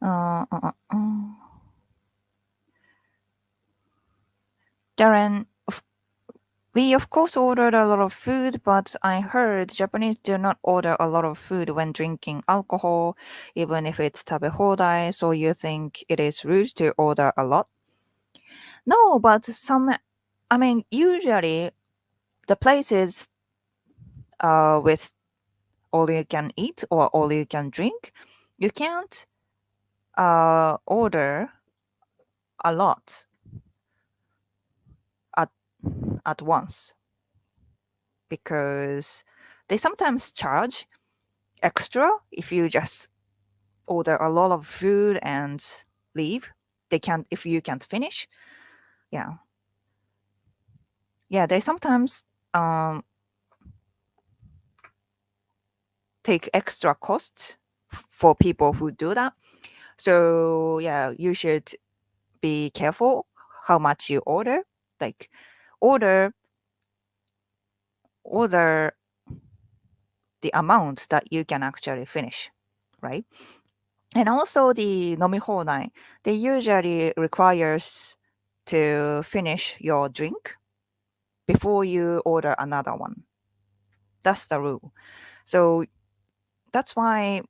Uh, uh, uh, uh. Darren, we of course ordered a lot of food, but I heard Japanese do not order a lot of food when drinking alcohol, even if it's tabehodai, so you think it is rude to order a lot? No, but I mean, usually the places with all you can eat or all you can drink, you can't order a lot at, at once because they sometimes charge extra if you just order a lot of food and leave. They can't if you can't finish. Yeah. Yeah, they sometimes um, take extra costs for people who do that. So yeah, you should be careful how much you order. Like order order the amount that you can actually finish, right? And also the nomihodai, they usually requires to finish your drink before you order another one. That's the rule. So that's why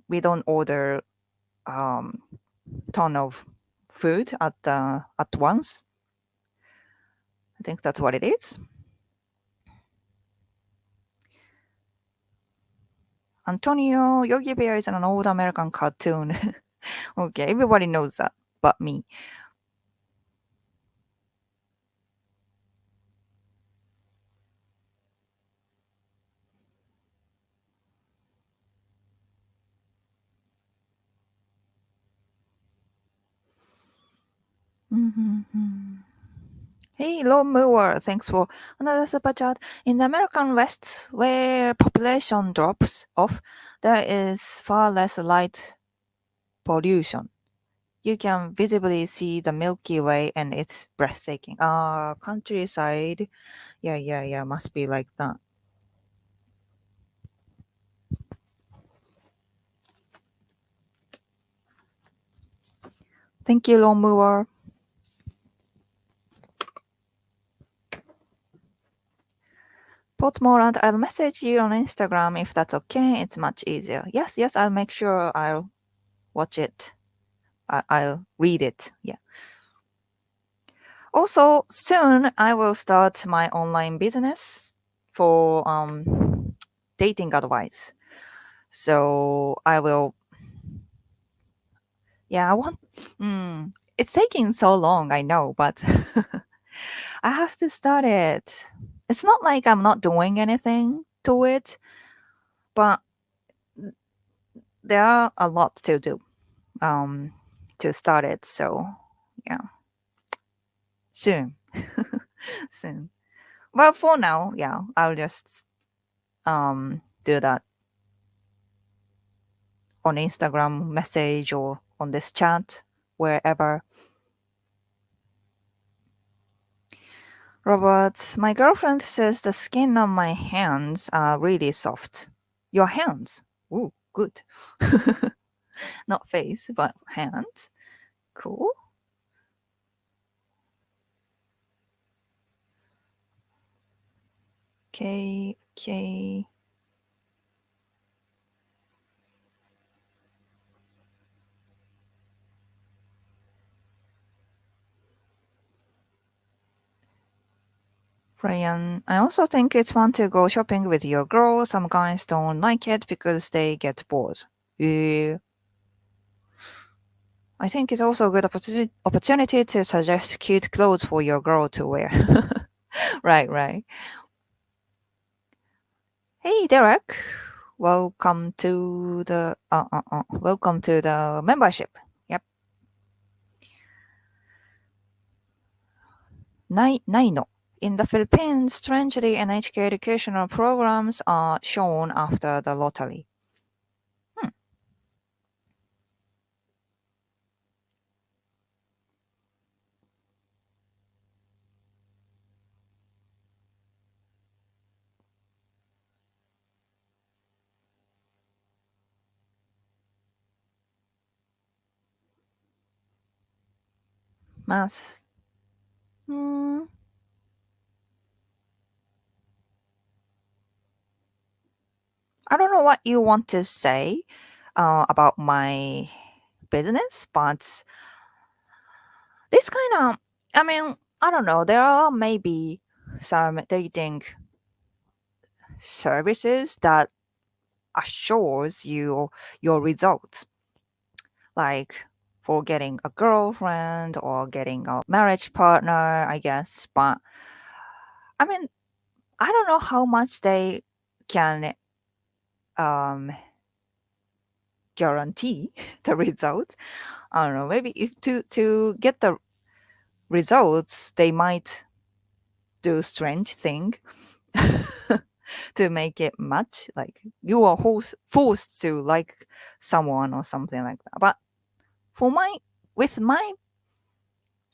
we don't order um, ton of food at once. I think that's what it is. Antonio Yogi Bear is an old American cartoon. Okay, everybody knows that, but me. Mhm. Hey, Lone Mower, thanks for another super chat. In the American West, where population drops off, there is far less light pollution. You can visibly see the Milky Way and it's breathtaking. Countryside. Yeah, must be like that. Thank you, Lone Mower. Potmorant, I'll message you on Instagram if that's okay. It's much easier. Yes, I'll make sure I'll watch it. I'll read it. Yeah. Also, soon I will start my online business for dating advice. So I will, yeah, I want, it's taking so long, I know, but I have to start it. It's not like I'm not doing anything to it, but there are a lot to do to start it. So yeah, soon, soon. Well, for now, yeah, I'll just do that on Instagram message or on this chat, wherever. Robert, my girlfriend says the skin on my hands are really soft. Your hands? Ooh, good. Not face, but hands. Cool. Okay. Brian, I also think it's fun to go shopping with your girl. Some guys don't like it because they get bored. Yeah. I think it's also a good opportunity to suggest cute clothes for your girl to wear. Right. Hey, Derek. Welcome to the membership. Yep. Naino. In the Philippines, strangely, NHK educational programs are shown after the lottery. Hmm. Math. Hmm, I don't know what you want to say about my business, but this kind of, I mean, I don't know. There are maybe some dating services that assures you your results, like for getting a girlfriend or getting a marriage partner, I guess. But I mean, I don't know how much they can um, guarantee the results. I don't know. Maybe if to get the results, they might do strange thing to make it match. Like you are forced to like someone or something like that. But for my with my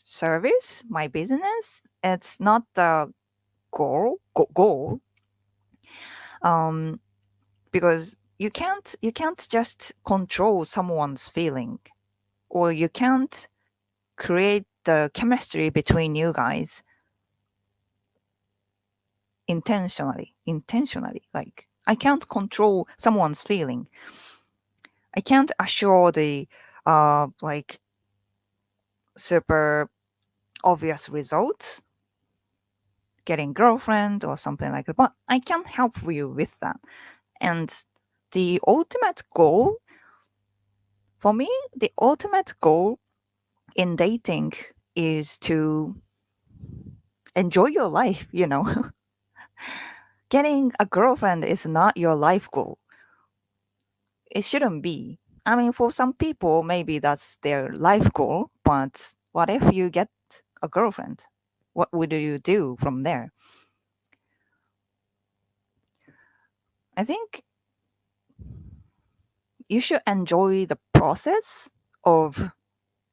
service, my business, it's not the goal. Um, because you can't just control someone's feeling, or you can't create the chemistry between you guys intentionally. Like I can't control someone's feeling. I can't assure the like super obvious results, getting girlfriend or something like that, but I can help you with that. And the ultimate goal for me, the ultimate goal in dating is to enjoy your life, you know. Getting a girlfriend is not your life goal. It shouldn't be. I mean, for some people, maybe that's their life goal, but what if you get a girlfriend? What would you do from there? I think you should enjoy the process of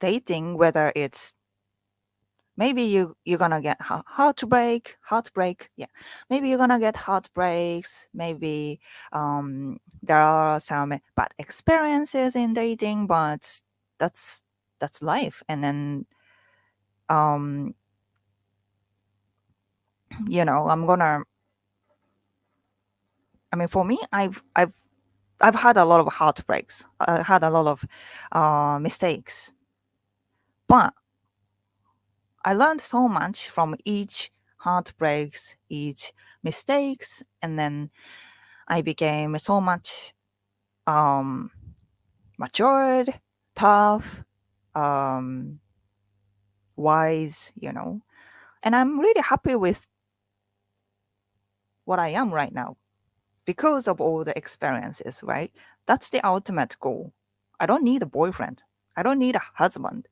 dating, whether it's maybe you're gonna get heartbreak, yeah, maybe you're gonna get heartbreaks, maybe there are some bad experiences in dating, but that's that's life. And then um I'm gonna, I mean, for me, I've had a lot of heartbreaks, I had a lot of mistakes, but I learned so much from each heartbreaks, each mistakes, and then I became so much um, matured, tough, um, wise, And I'm really happy with what I am right now because of all the experiences, right? That's the ultimate goal. I don't need a boyfriend. I don't need a husband.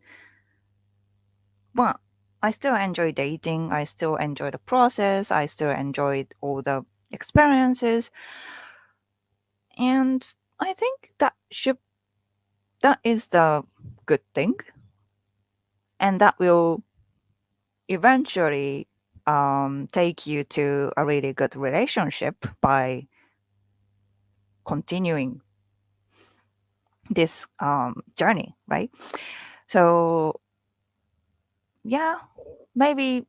But I still enjoy dating. I still enjoy the process. I still enjoy all the experiences. And I think that is the good thing. And that will eventually take you to a really good relationship by continuing this journey, right? So yeah, maybe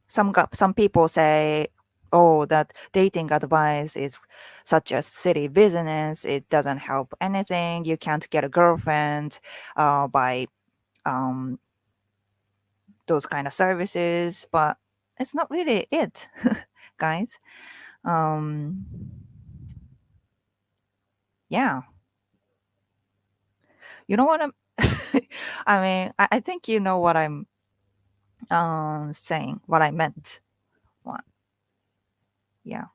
some people say, "Oh, that dating advice is such a silly business. It doesn't help anything. You can't get a girlfriend by um, those kind of services." But it's not really it, guys. Um, yeah, you know what I'm. I mean, I think you know what I'm saying, what I meant. What? Yeah.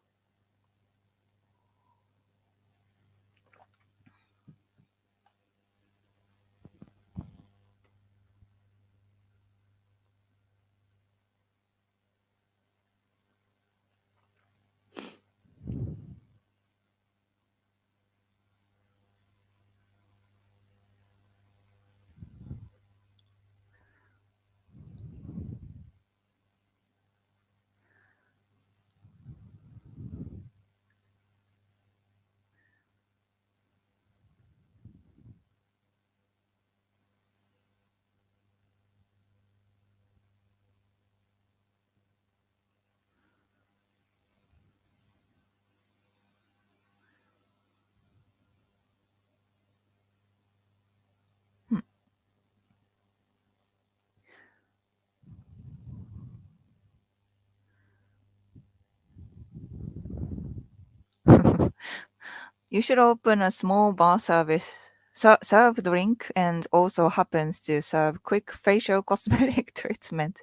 You should open a small bar service, serve drink, and also happens to serve quick facial cosmetic treatment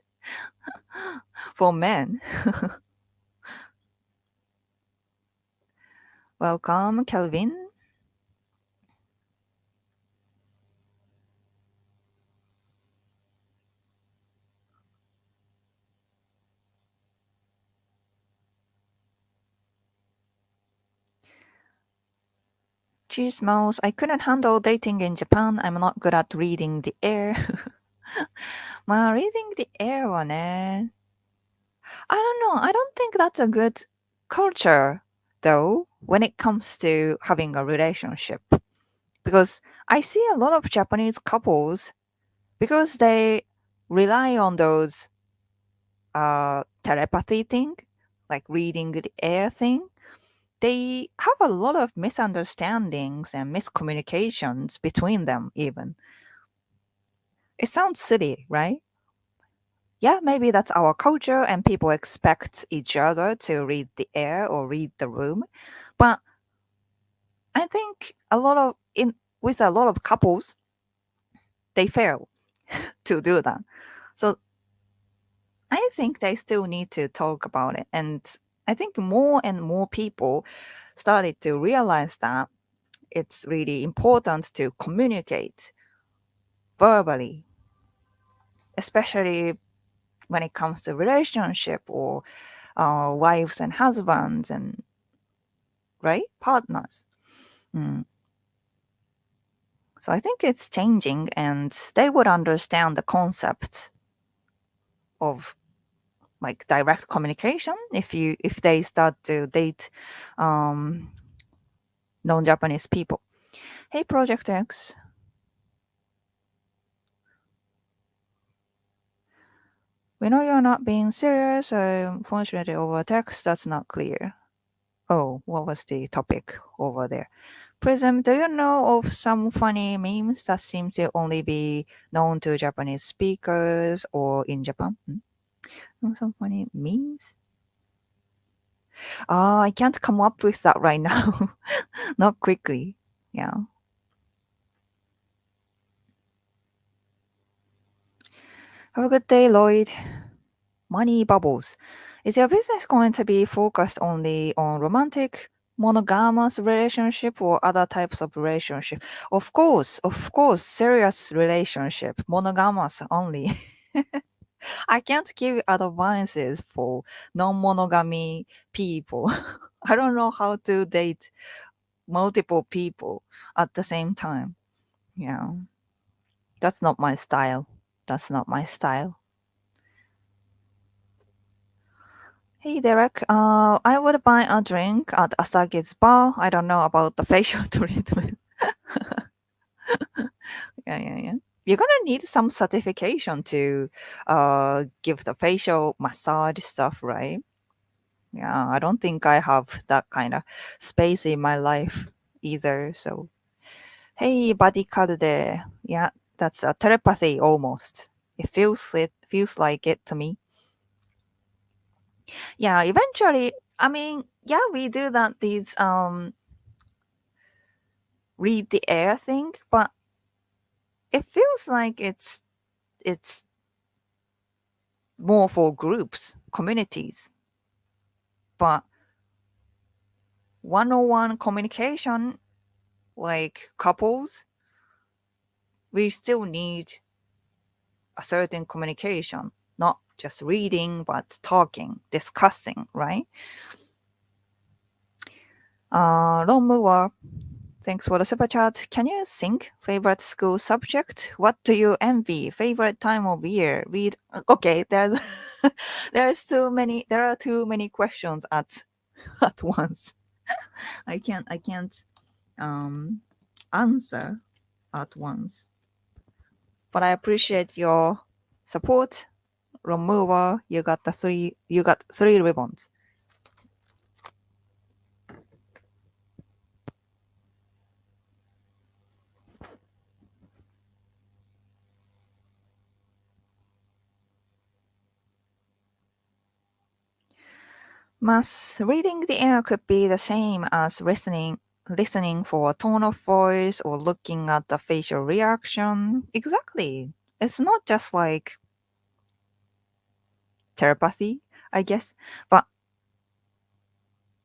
for men. Welcome, Kelvin. Cheese mouse. I couldn't handle dating in Japan. I'm not good at reading the air. まあ、reading the air はね。I don't know. I don't think that's a good culture, though, when it comes to having a relationship. Because I see a lot of Japanese couples, because they rely on those telepathy thing, like reading the air thing, they have a lot of misunderstandings and miscommunications between them, even. It sounds silly, right? Yeah, maybe that's our culture and people expect each other to read the air or read the room. But I think with a lot of couples, they fail to do that. So I think they still need to talk about it. And I think more and more people started to realize that it's really important to communicate verbally, especially when it comes to relationship or wives and husbands and right partners. Mm. So I think it's changing, and they would understand the concept of like direct communication if they start to date um, non-Japanese people. Hey, Project X. We know you're not being serious. Unfortunately, over text, that's not clear. Oh, what was the topic over there? Prism, do you know of some funny memes that seem to only be known to Japanese speakers or in Japan? Know some funny memes? Ah, I can't come up with that right now. Not quickly. Yeah. Have a good day, Lloyd. Money bubbles. Is your business going to be focused only on romantic, monogamous relationship or other types of relationship? Of course, serious relationship, monogamous only. I can't give advices for non-monogamy people. I don't know how to date multiple people at the same time. Yeah, that's not my style. That's not my style. Hey Derek, I would buy a drink at Asagi's bar. I don't know about the facial treatment. Yeah. You're gonna need some certification to give the facial massage stuff, right? Yeah, I don't think I have that kind of space in my life either. So, hey, buddy, Kalde. Yeah, that's a telepathy almost. It feels like it to me. Yeah, eventually, I mean, yeah, we do that. These read the air thing, but it feels like it's more for groups, communities. But one-on-one communication, like couples, we still need a certain communication, not just reading, but talking, discussing, right? Long mover. Thanks for the super chat. Can you think favorite school subject? What do you envy? Favorite time of year? Read. Okay, there's too many. There are too many questions at at once. I can't um answer at once. But I appreciate your support. Romuva, you got three ribbons. Mass reading the air could be the same as listening for a tone of voice or looking at the facial reaction. Exactly. It's not just like telepathy, I guess. But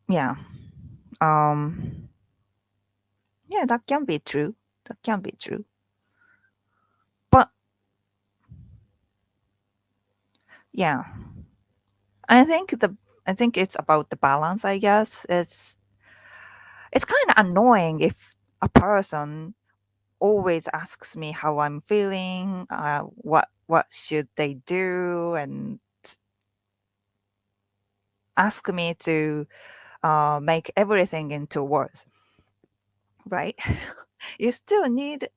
yeah, um, yeah, that can be true. That can be true. But yeah, I think the I think it's about the balance. I guess it's kind of annoying if a person always asks me how I'm feeling, what should they do, and ask me to make everything into words, right? You still need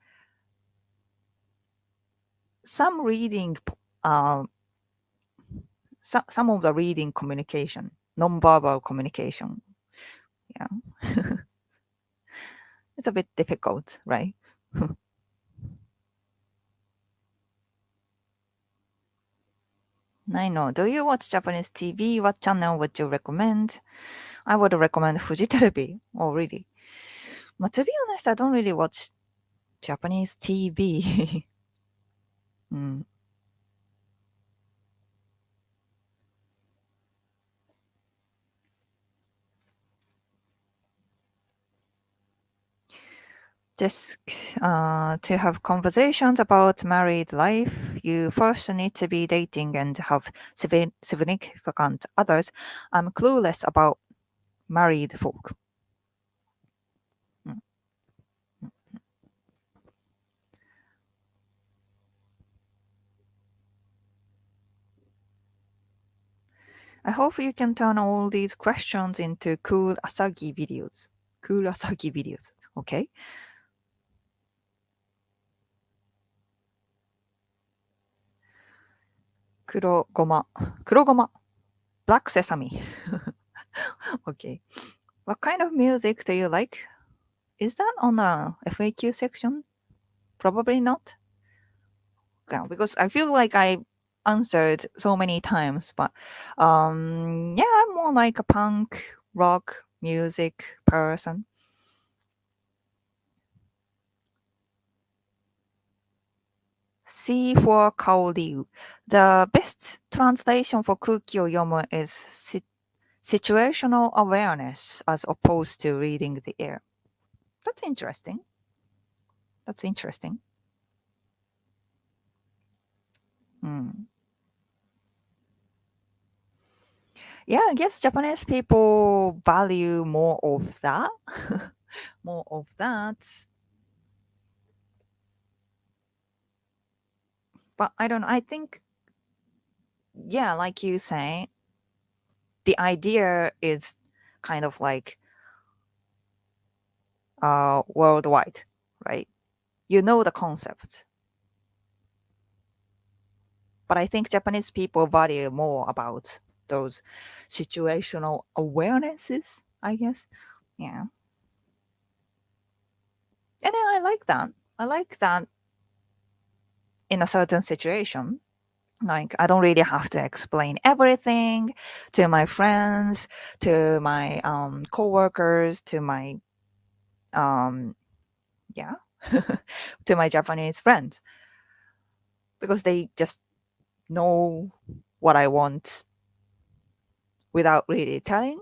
some reading, um, some of the reading communication, nonverbal communication. Yeah, it's a bit difficult, right? I know. Do you watch Japanese TV? What channel would you recommend? I would recommend Fuji Television. Oh, really? But to be honest, I don't really watch Japanese TV. Mm. Just to have conversations about married life, you first need to be dating and have significant others. I'm clueless about married folk. Mm. I hope you can turn all these questions into cool Asagi videos. Cool Asagi videos. Okay? Kurogoma. Kurogoma. Black sesame. Okay. What kind of music do you like? Is that on a FAQ section? Probably not. Yeah, because I feel like I answered so many times, but yeah, I'm more like a punk rock music person. C for Kaoriu. The best translation for Kuki o Yomu is situational awareness as opposed to reading the air. That's interesting. That's interesting. Hmm. Yeah, I guess Japanese people value more of that. More of that. But I don't know. I think, yeah, like you say, the idea is kind of like worldwide, right? You know the concept. But I think Japanese people value more about those situational awarenesses, I guess. Yeah. And then I like that. I like that in a certain situation. Like, I don't really have to explain everything to my friends, to my coworkers, to my um, yeah, to my Japanese friends because they just know what I want without really telling.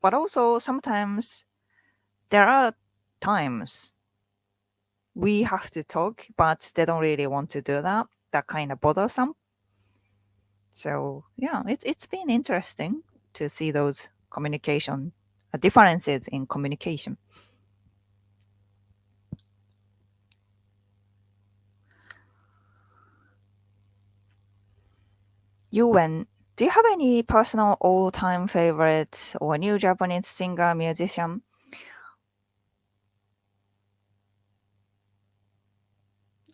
But also sometimes there are times we have to talk, but they don't really want to do that. That kind of bothersome. So yeah, it's been interesting to see those communication differences in communication. Yuen, do you have any personal all-time favorite or new Japanese singer musician?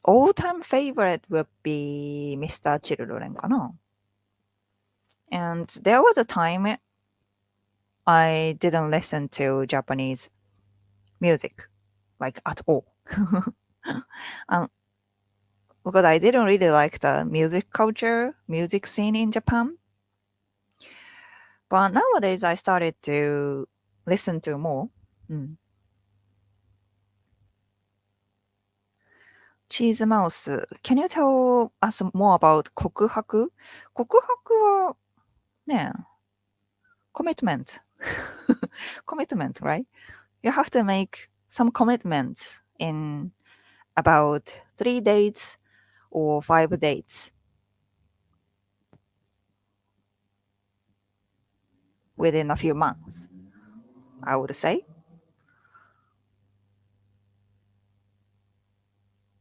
All-time favorite would be Mr. Children かな? And there was a time I didn't listen to Japanese music, like at all. um, because I didn't really like the music culture, music scene in Japan. But nowadays I started to listen to more. Mm. Cheese mouse. Can you tell us more about Kokuhaku? Kokuhaku はね、commitment. Commitment, right? You have to make some commitments in about 3 dates or 5 dates within a few months, I would say.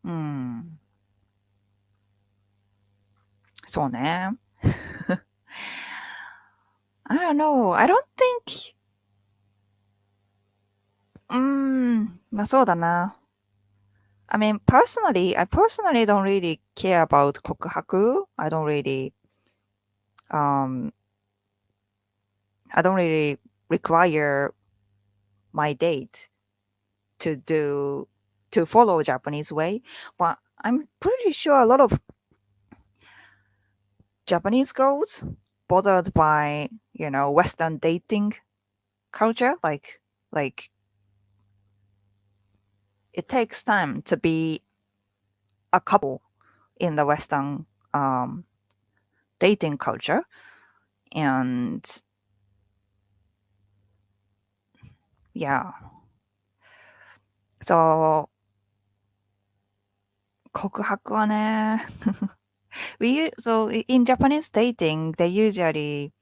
うん。そうね。I don't know. I don't think. まあそうだな。I mean, I personally don't really care about kokuhaku. Um, I don't really require my date to do, to follow Japanese way. But I'm pretty sure a lot of Japanese girls bothered by, Western dating culture. Like it takes time to be a couple in the Western um, dating culture. And yeah, so 告白はね、so in Japanese dating, they usually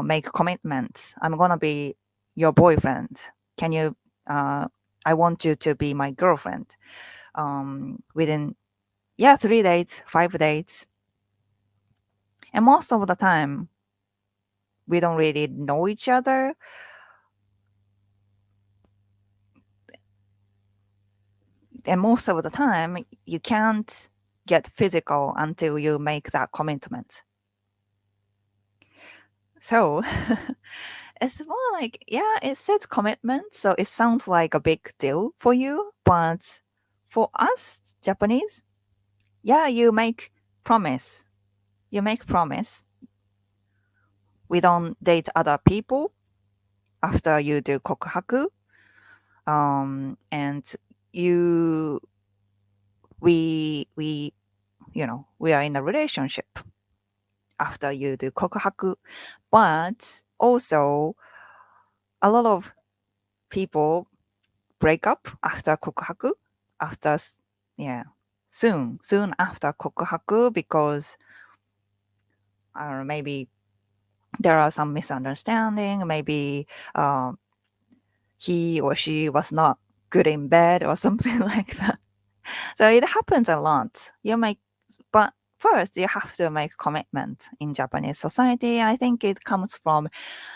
make commitments. I'm gonna be your boyfriend. Can you, I want you to be my girlfriend. Within, yeah, 3 dates, 5 dates. And most of the time, we don't really know each other. And most of the time, you can't get physical until you make that commitment. So it's more like, yeah, it says commitment, so it sounds like a big deal for you. But for us, Japanese, yeah, you make promise. You make promise. We don't date other people after you do kokuhaku. And you, we, we are in a relationship after you do kokuhaku. But also, a lot of people break up after kokuhaku, after, yeah, soon after kokuhaku, because, I don't know, maybe there are some misunderstanding, maybe he or she was not good in bed or something like that. So it happens a lot. But first you have to make commitment in Japanese society. I think it comes from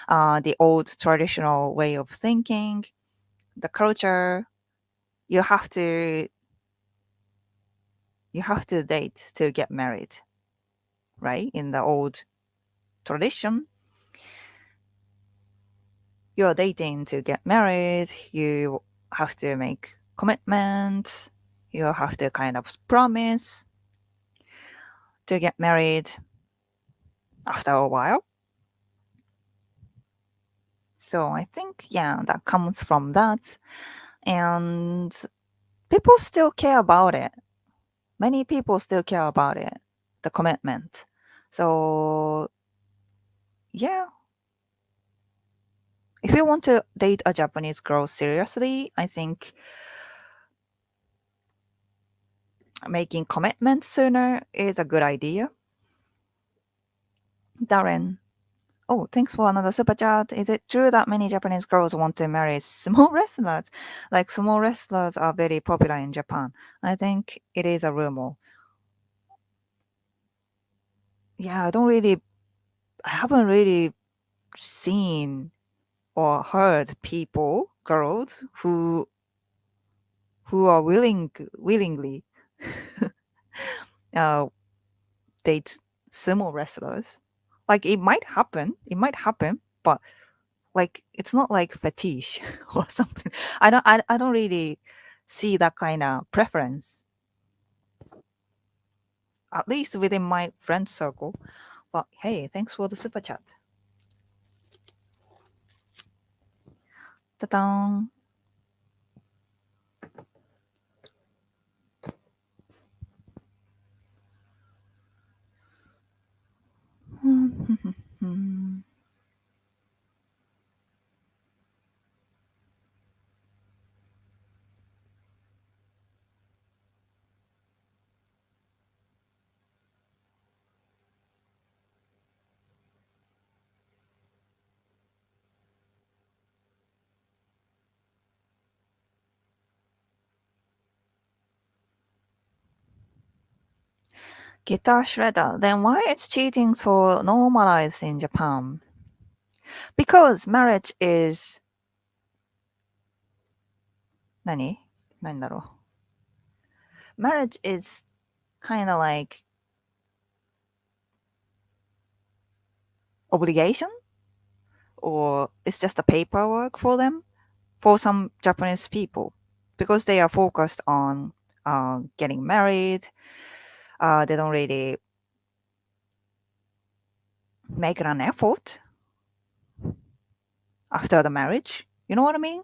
the old traditional way of thinking, the culture. You have to date to get married, right? In the old tradition, you're dating to get married. You have to make commitment. You have to kind of promise to get married after a while. So I think, yeah, that comes from that. And people still care about it. Many people still care about it, the commitment. So, yeah, if you want to date a Japanese girl seriously, I think making commitments sooner is a good idea. Darren. Oh, thanks for another super chat. Is it true that many Japanese girls want to marry small wrestlers? Like small wrestlers are very popular in Japan. I think it is a rumor. Yeah, I haven't really seen or heard people, girls who are willingly uh, date sumo wrestlers. Like it might happen, but like it's not like fetish or something. I don't really see that kind of preference, at least within my friend circle. But hey, thanks for the super chat. Ta-da! Hmm. Guitar shredder. Then why is cheating so normalized in Japan? Because marriage is 何だろう。Marriage is kind of like obligation or it's just a paperwork for them for some Japanese people because they are focused on getting married. They don't really make an effort after the marriage. You know what I mean?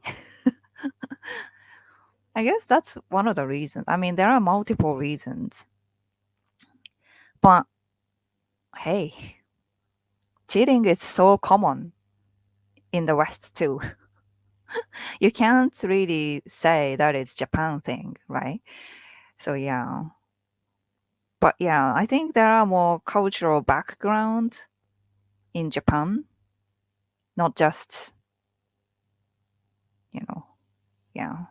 I guess that's one of the reasons. I mean, there are multiple reasons, but hey, cheating is so common in the West too. You can't really say that it's Japan thing, right? So yeah. But yeah, I think there are more cultural background in Japan, not just, you know, yeah.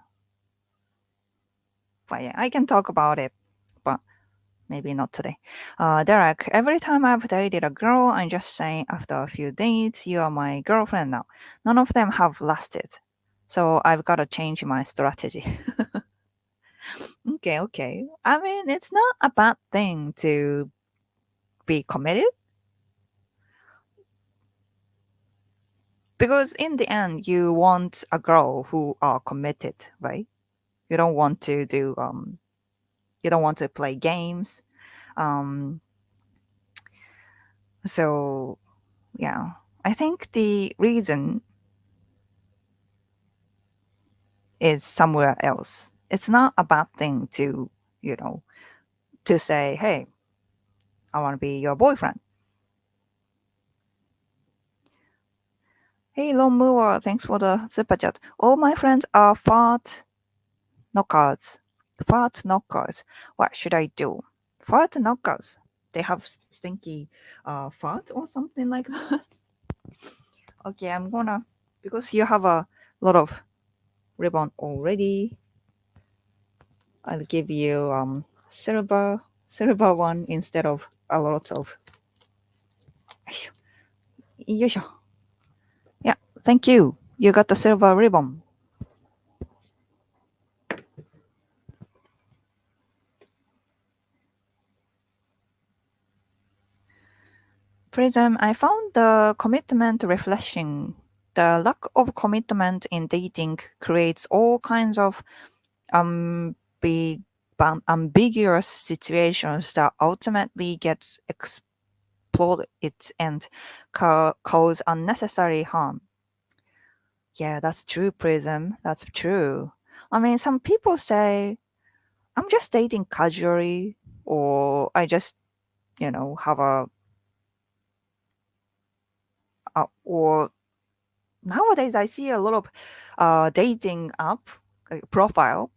But yeah, I can talk about it, but maybe not today. Derek, every time I've dated a girl, I'm just saying after a few dates, you are my girlfriend now. None of them have lasted. So I've got to change my strategy. Okay, okay. I mean, it's not a bad thing to be committed because in the end, you want a girl who are committed, right? You don't want to do you don't want to play games. Um, so yeah, I think the reason is somewhere else. It's not a bad thing to, you know, to say, hey, I want to be your boyfriend. Hey, Lon Moore, thanks for the super chat. All my friends are fart knockouts. Fart knockers. What should I do? Fart knockers. They have stinky fart or something like that. Okay, I'm gonna, because you have a lot of ribbon already, I'll give you silver one instead of a lot of. よいしょ。Yeah, thank you. You got the silver ribbon. Prism, I found the commitment refreshing. The lack of commitment in dating creates all kinds of ambiguous situations that ultimately get exploited and cause unnecessary harm. Yeah, that's true, Prism. That's true. I mean, some people say, I'm just dating casually, or I just, have or nowadays I see a lot of profile,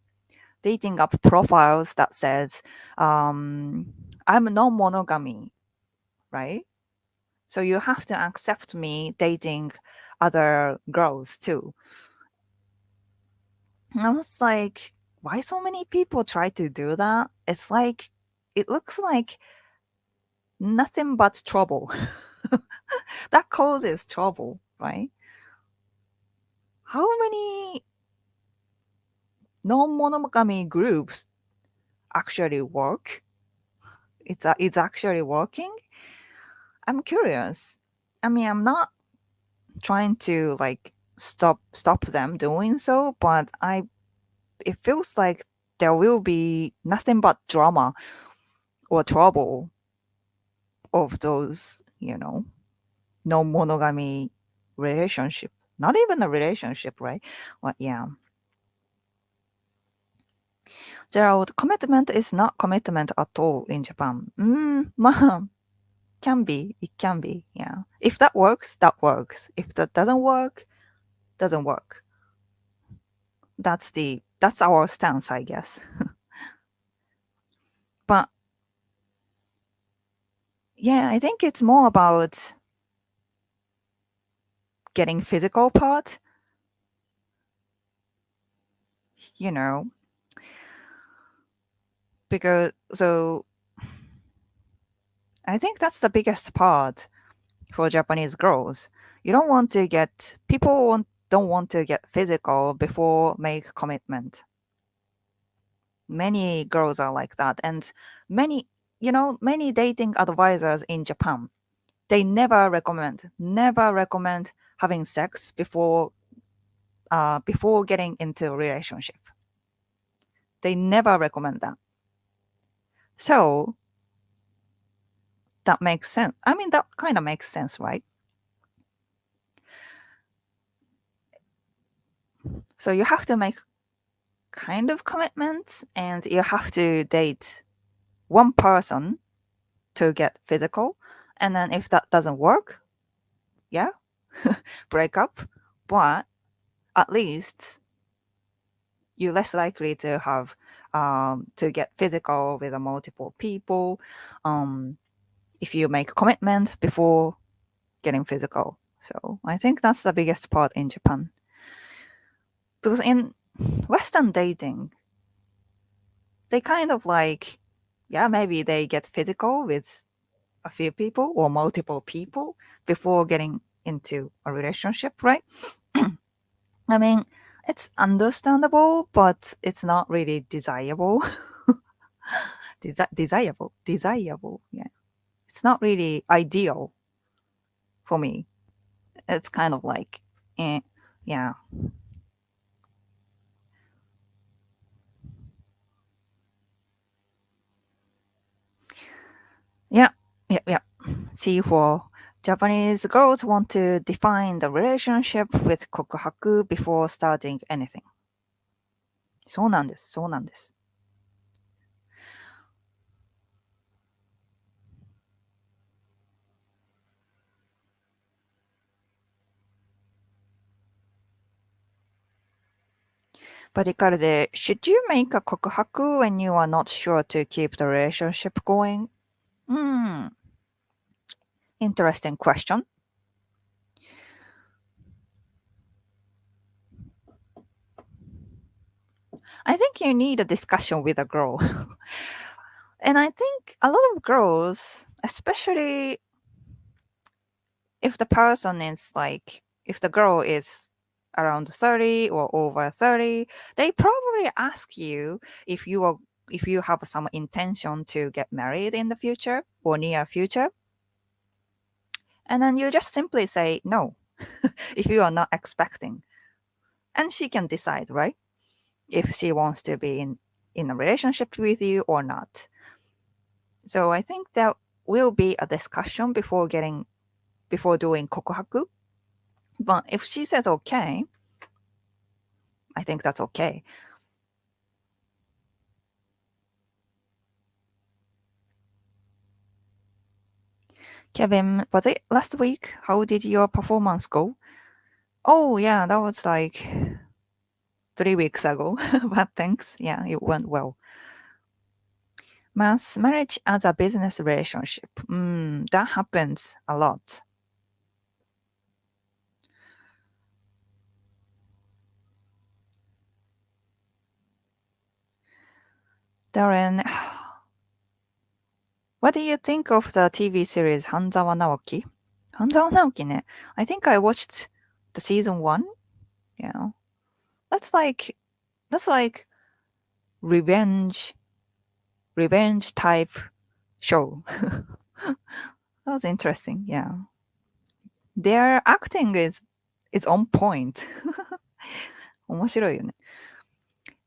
dating app profiles that says, I'm non-monogamy, right? So you have to accept me dating other girls too. And I was like, why so many people try to do that? It's like, it looks like nothing but trouble. That causes trouble, right? How many non-monogamy groups actually work? It's actually working? I'm curious. I mean, I'm not trying to like stop them doing so, but I it feels like there will be nothing but drama or trouble of those, non-monogamy relationship. Not even a relationship, right? Well, yeah. Gerald, commitment is not commitment at all in Japan. まあ、can be. It can be. Yeah. If that works, that works. If that doesn't work, doesn't work. That's our stance, I guess. But yeah, I think it's more about getting physical part, you know, because so I think that's the biggest part for Japanese girls. You don't want to get people don't want to get physical before make commitment. Many girls are like that, and many many dating advisors in Japan, they never recommend having sex before getting into a relationship. They never recommend that. So that makes sense. I mean, that kind of makes sense, right? So you have to make kind of commitments, and you have to date one person to get physical. And then if that doesn't work, yeah, break up. But at least you're less likely to have to get physical with multiple people if you make commitments before getting physical. So I think that's the biggest part in Japan. Because in Western dating, they kind of like, yeah, maybe they get physical with a few people or multiple people before getting into a relationship, right? I mean, it's understandable, but it's not really desirable. Desirable. Yeah, it's not really ideal for me. It's kind of like, yeah, yeah, yeah. See, for Japanese girls want to define the relationship with kokuhaku before starting anything. そうなんです。そうなんです。But Ricardo, should you make a kokuhaku when you are not sure to keep the relationship going? Hmm, interesting question. I think you need a discussion with a girl. And I think a lot of girls, especially if the person is like, if the girl is around 30 or over 30, they probably ask you if you have some intention to get married in the future or near future. And then you just simply say no if you are not expecting. And she can decide, right? If she wants to be in a relationship with you or not. So I think that will be a discussion before doing kokohaku. But if she says okay, I think that's okay. Kevin, was it last week? How did your performance go? Oh yeah, that was like 3 weeks ago. But thanks. Yeah, it went well. Mass marriage as a business relationship. That happens a lot. Darren, what do you think of the TV series Hanzawa Naoki? Hanzawa Naoki ne. I think I watched the season one. Yeah. That's like that's like revenge revenge type show. That was interesting. Yeah. Their acting is on point. 面白いよね.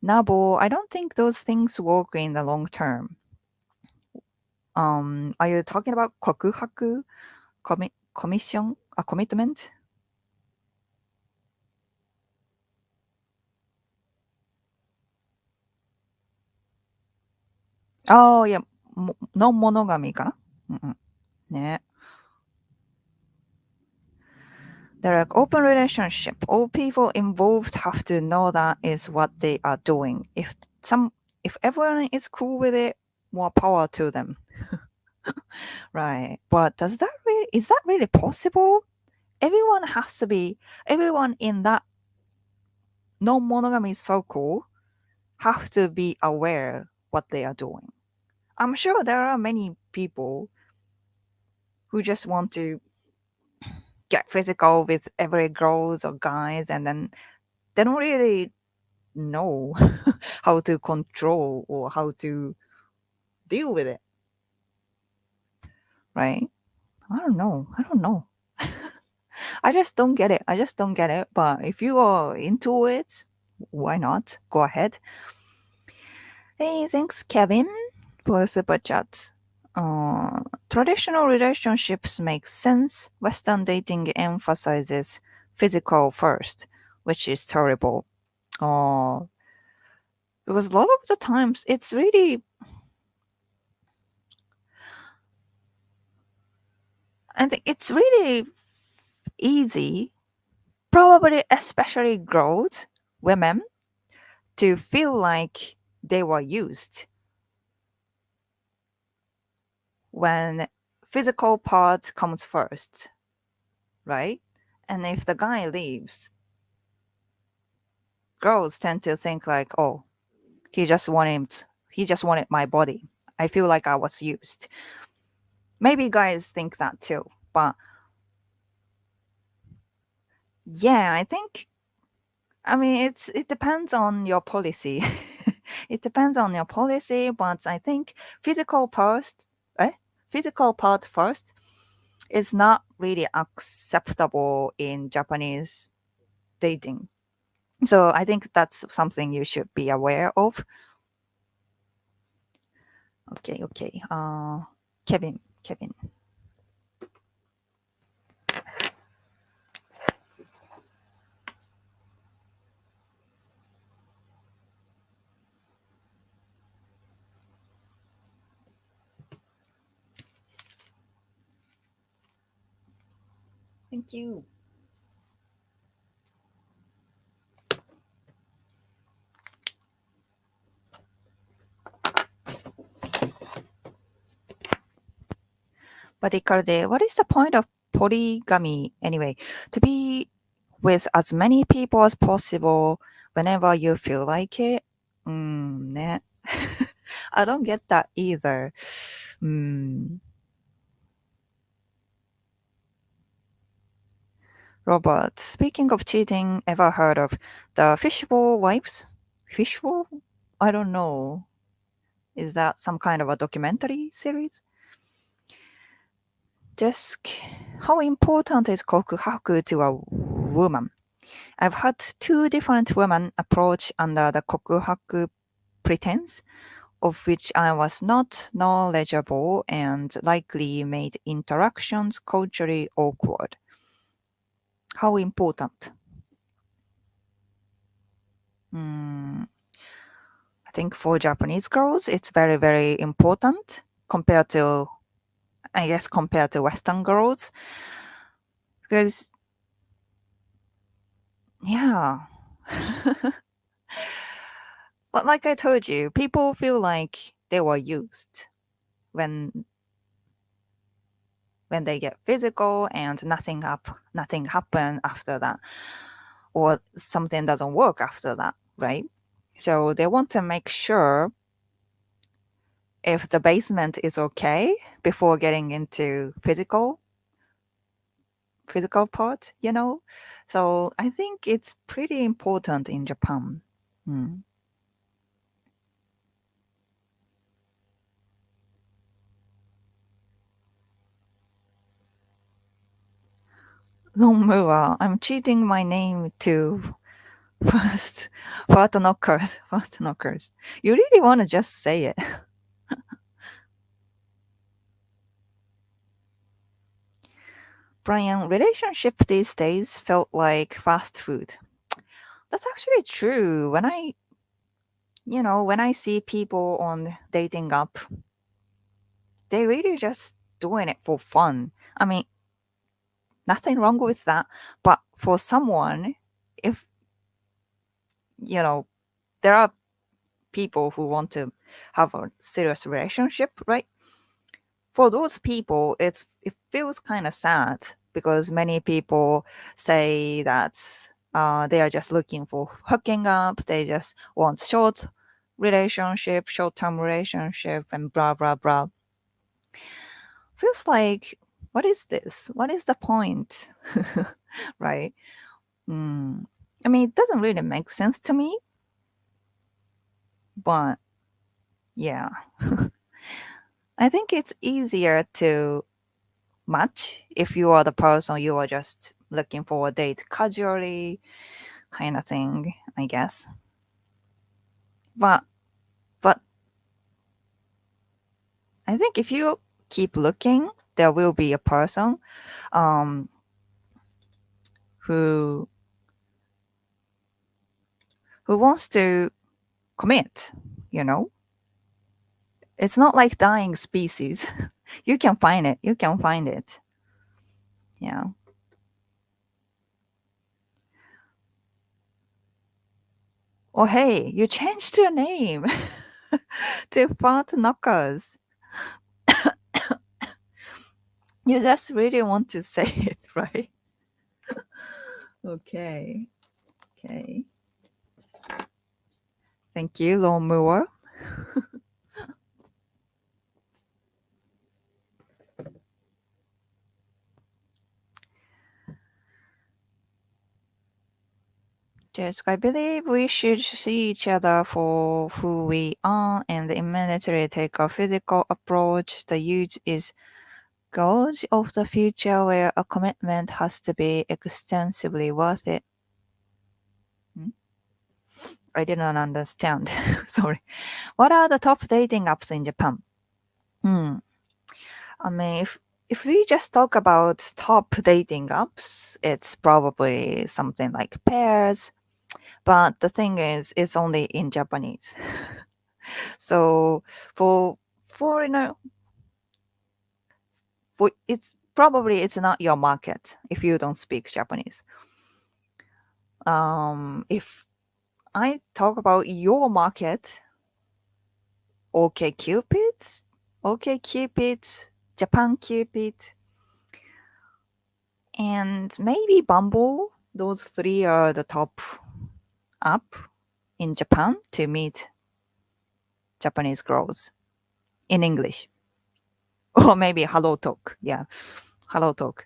Nabo, I don't think those things work in the long term. Are you talking about kokuhaku commission a commitment? Oh yeah, non monogamy かな? うんうん.ね。They're like open relationship. All people involved have to know that is what they are doing. If everyone is cool with it, more power to them. Right. But is that really possible? Everyone in that non-monogamy circle have to be aware what they are doing. I'm sure there are many people who just want to get physical with every girls or guys and then they don't really know how to control or how to deal with it, right? I don't know. I don't know. I just don't get it. I just don't get it. But if you are into it, why not? Go ahead. Hey, thanks, Kevin, for the super chat. Traditional relationships make sense. Western dating emphasizes physical first, which is terrible. Uh, because a lot of the times it's really, I think it's really easy, probably especially girls, women, to feel like they were used when physical part comes first, right? And if the guy leaves, girls tend to think like, oh, he just wanted my body. I feel like I was used. Maybe guys think that too, but yeah, I mean it depends on your policy. It depends on your policy, but I think eh? Physical part first is not really acceptable in Japanese dating. So I think that's something you should be aware of. Okay, okay. Kevin. Thank you. But Icarde, what is the point of polygamy anyway? To be with as many people as possible whenever you feel like it? ね. I don't get that either. うん. Robert, speaking of cheating, ever heard of the fishbowl wives? Fishbowl? I don't know. Is that some kind of a documentary series? Just how important is Kokuhaku to a woman? I've had two different women approach under the Kokuhaku pretense, of which I was not knowledgeable and likely made interactions culturally awkward. How important? Mm, I think for Japanese girls, it's very, very important compared to, I guess, compared to Western girls. Because, yeah. But like I told you, people feel like they were used when they get physical and nothing happen after that, or something doesn't work after that, right? So they want to make sure if the basement is okay before getting into physical part, you know? So I think it's pretty important in Japan. Hmm. 論文は I'm cheating my name to first Fart knockers. You really want to just say it. Brian, relationship these days felt like fast food. That's actually true. When I see people on dating app, they really just doing it for fun. I mean, nothing wrong with that. But for someone, if, you know, there are people who want to have a serious relationship, right? For those people, it feels kind of sad because many people say that they are just looking for hooking up. They just want short-term relationship, and blah blah blah. Feels like, what is this? What is the point, right? Mm. I mean, it doesn't really make sense to me, but yeah, I think it's easier to match if you are the person you are just looking for a date casually, kind of thing, I guess. But I think if you keep looking, there will be a person um who wants to commit, you know? It's not like dying species. You can find it. You can find it. Yeah. Oh hey, you changed your name to Fart Knockers. You just really want to say it, right? Okay. Okay. Thank you, Lawnmower. Just, I believe we should see each other for who we are and immediately take a physical approach. The youth is gauge of the future where a commitment has to be extensively worth it. Hmm? I did not understand. Sorry. What are the top dating apps in Japan? Hmm. I mean, if we just talk about top dating apps, it's probably something like Pairs. But the thing is, it's only in Japanese. So for foreigner, for it's probably it's not your market if you don't speak Japanese. If I talk about your market, OK Cupid, OK Cupid, Japan Cupid, and maybe Bumble. Those three are the top app in Japan to meet Japanese girls in English. Or maybe Hello Talk. Yeah, Hello Talk.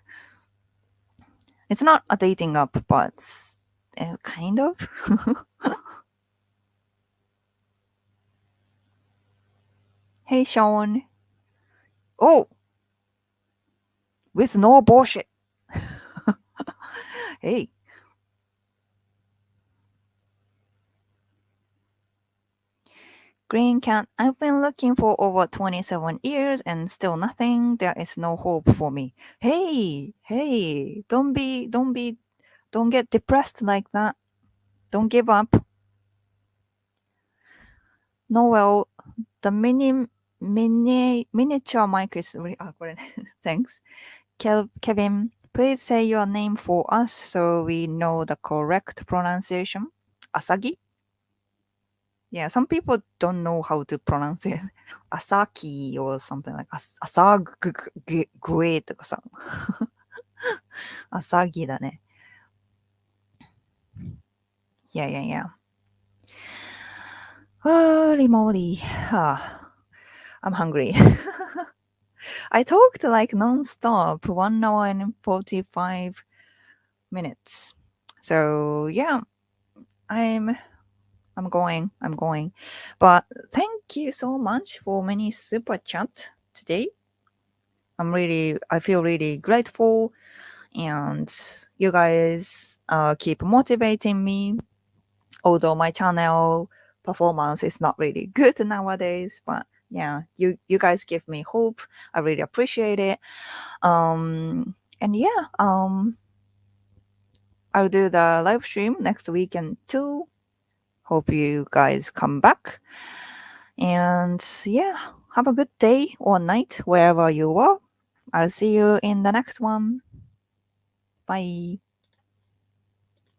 It's not a dating app, but kind of. Hey, Sean. Oh, with no bullshit. Hey, Green Cat. I've been looking for over 27 years and still nothing. There is no hope for me. Hey, don't get depressed like that. Don't give up. Noel, the miniature mic is really awkward. Thanks. Kevin, please say your name for us so we know the correct pronunciation. Asagi? Yeah, some people don't know how to pronounce it. Asaki or something like Asagi とかさ。Asagi だね。Yeah, yeah, yeah. Holy moly. Ah, I'm hungry. I talked like non-stop, 1 hour and 45 minutes. So yeah, I'm I'm going. But thank you so much for many super chat today. I feel really grateful, and you guys keep motivating me. Although my channel performance is not really good nowadays, but yeah, you guys give me hope. I really appreciate it. And yeah, I'll do the live stream next weekend too. Hope you guys come back. And yeah, have a good day or night wherever you are. I'll see you in the next one. Bye.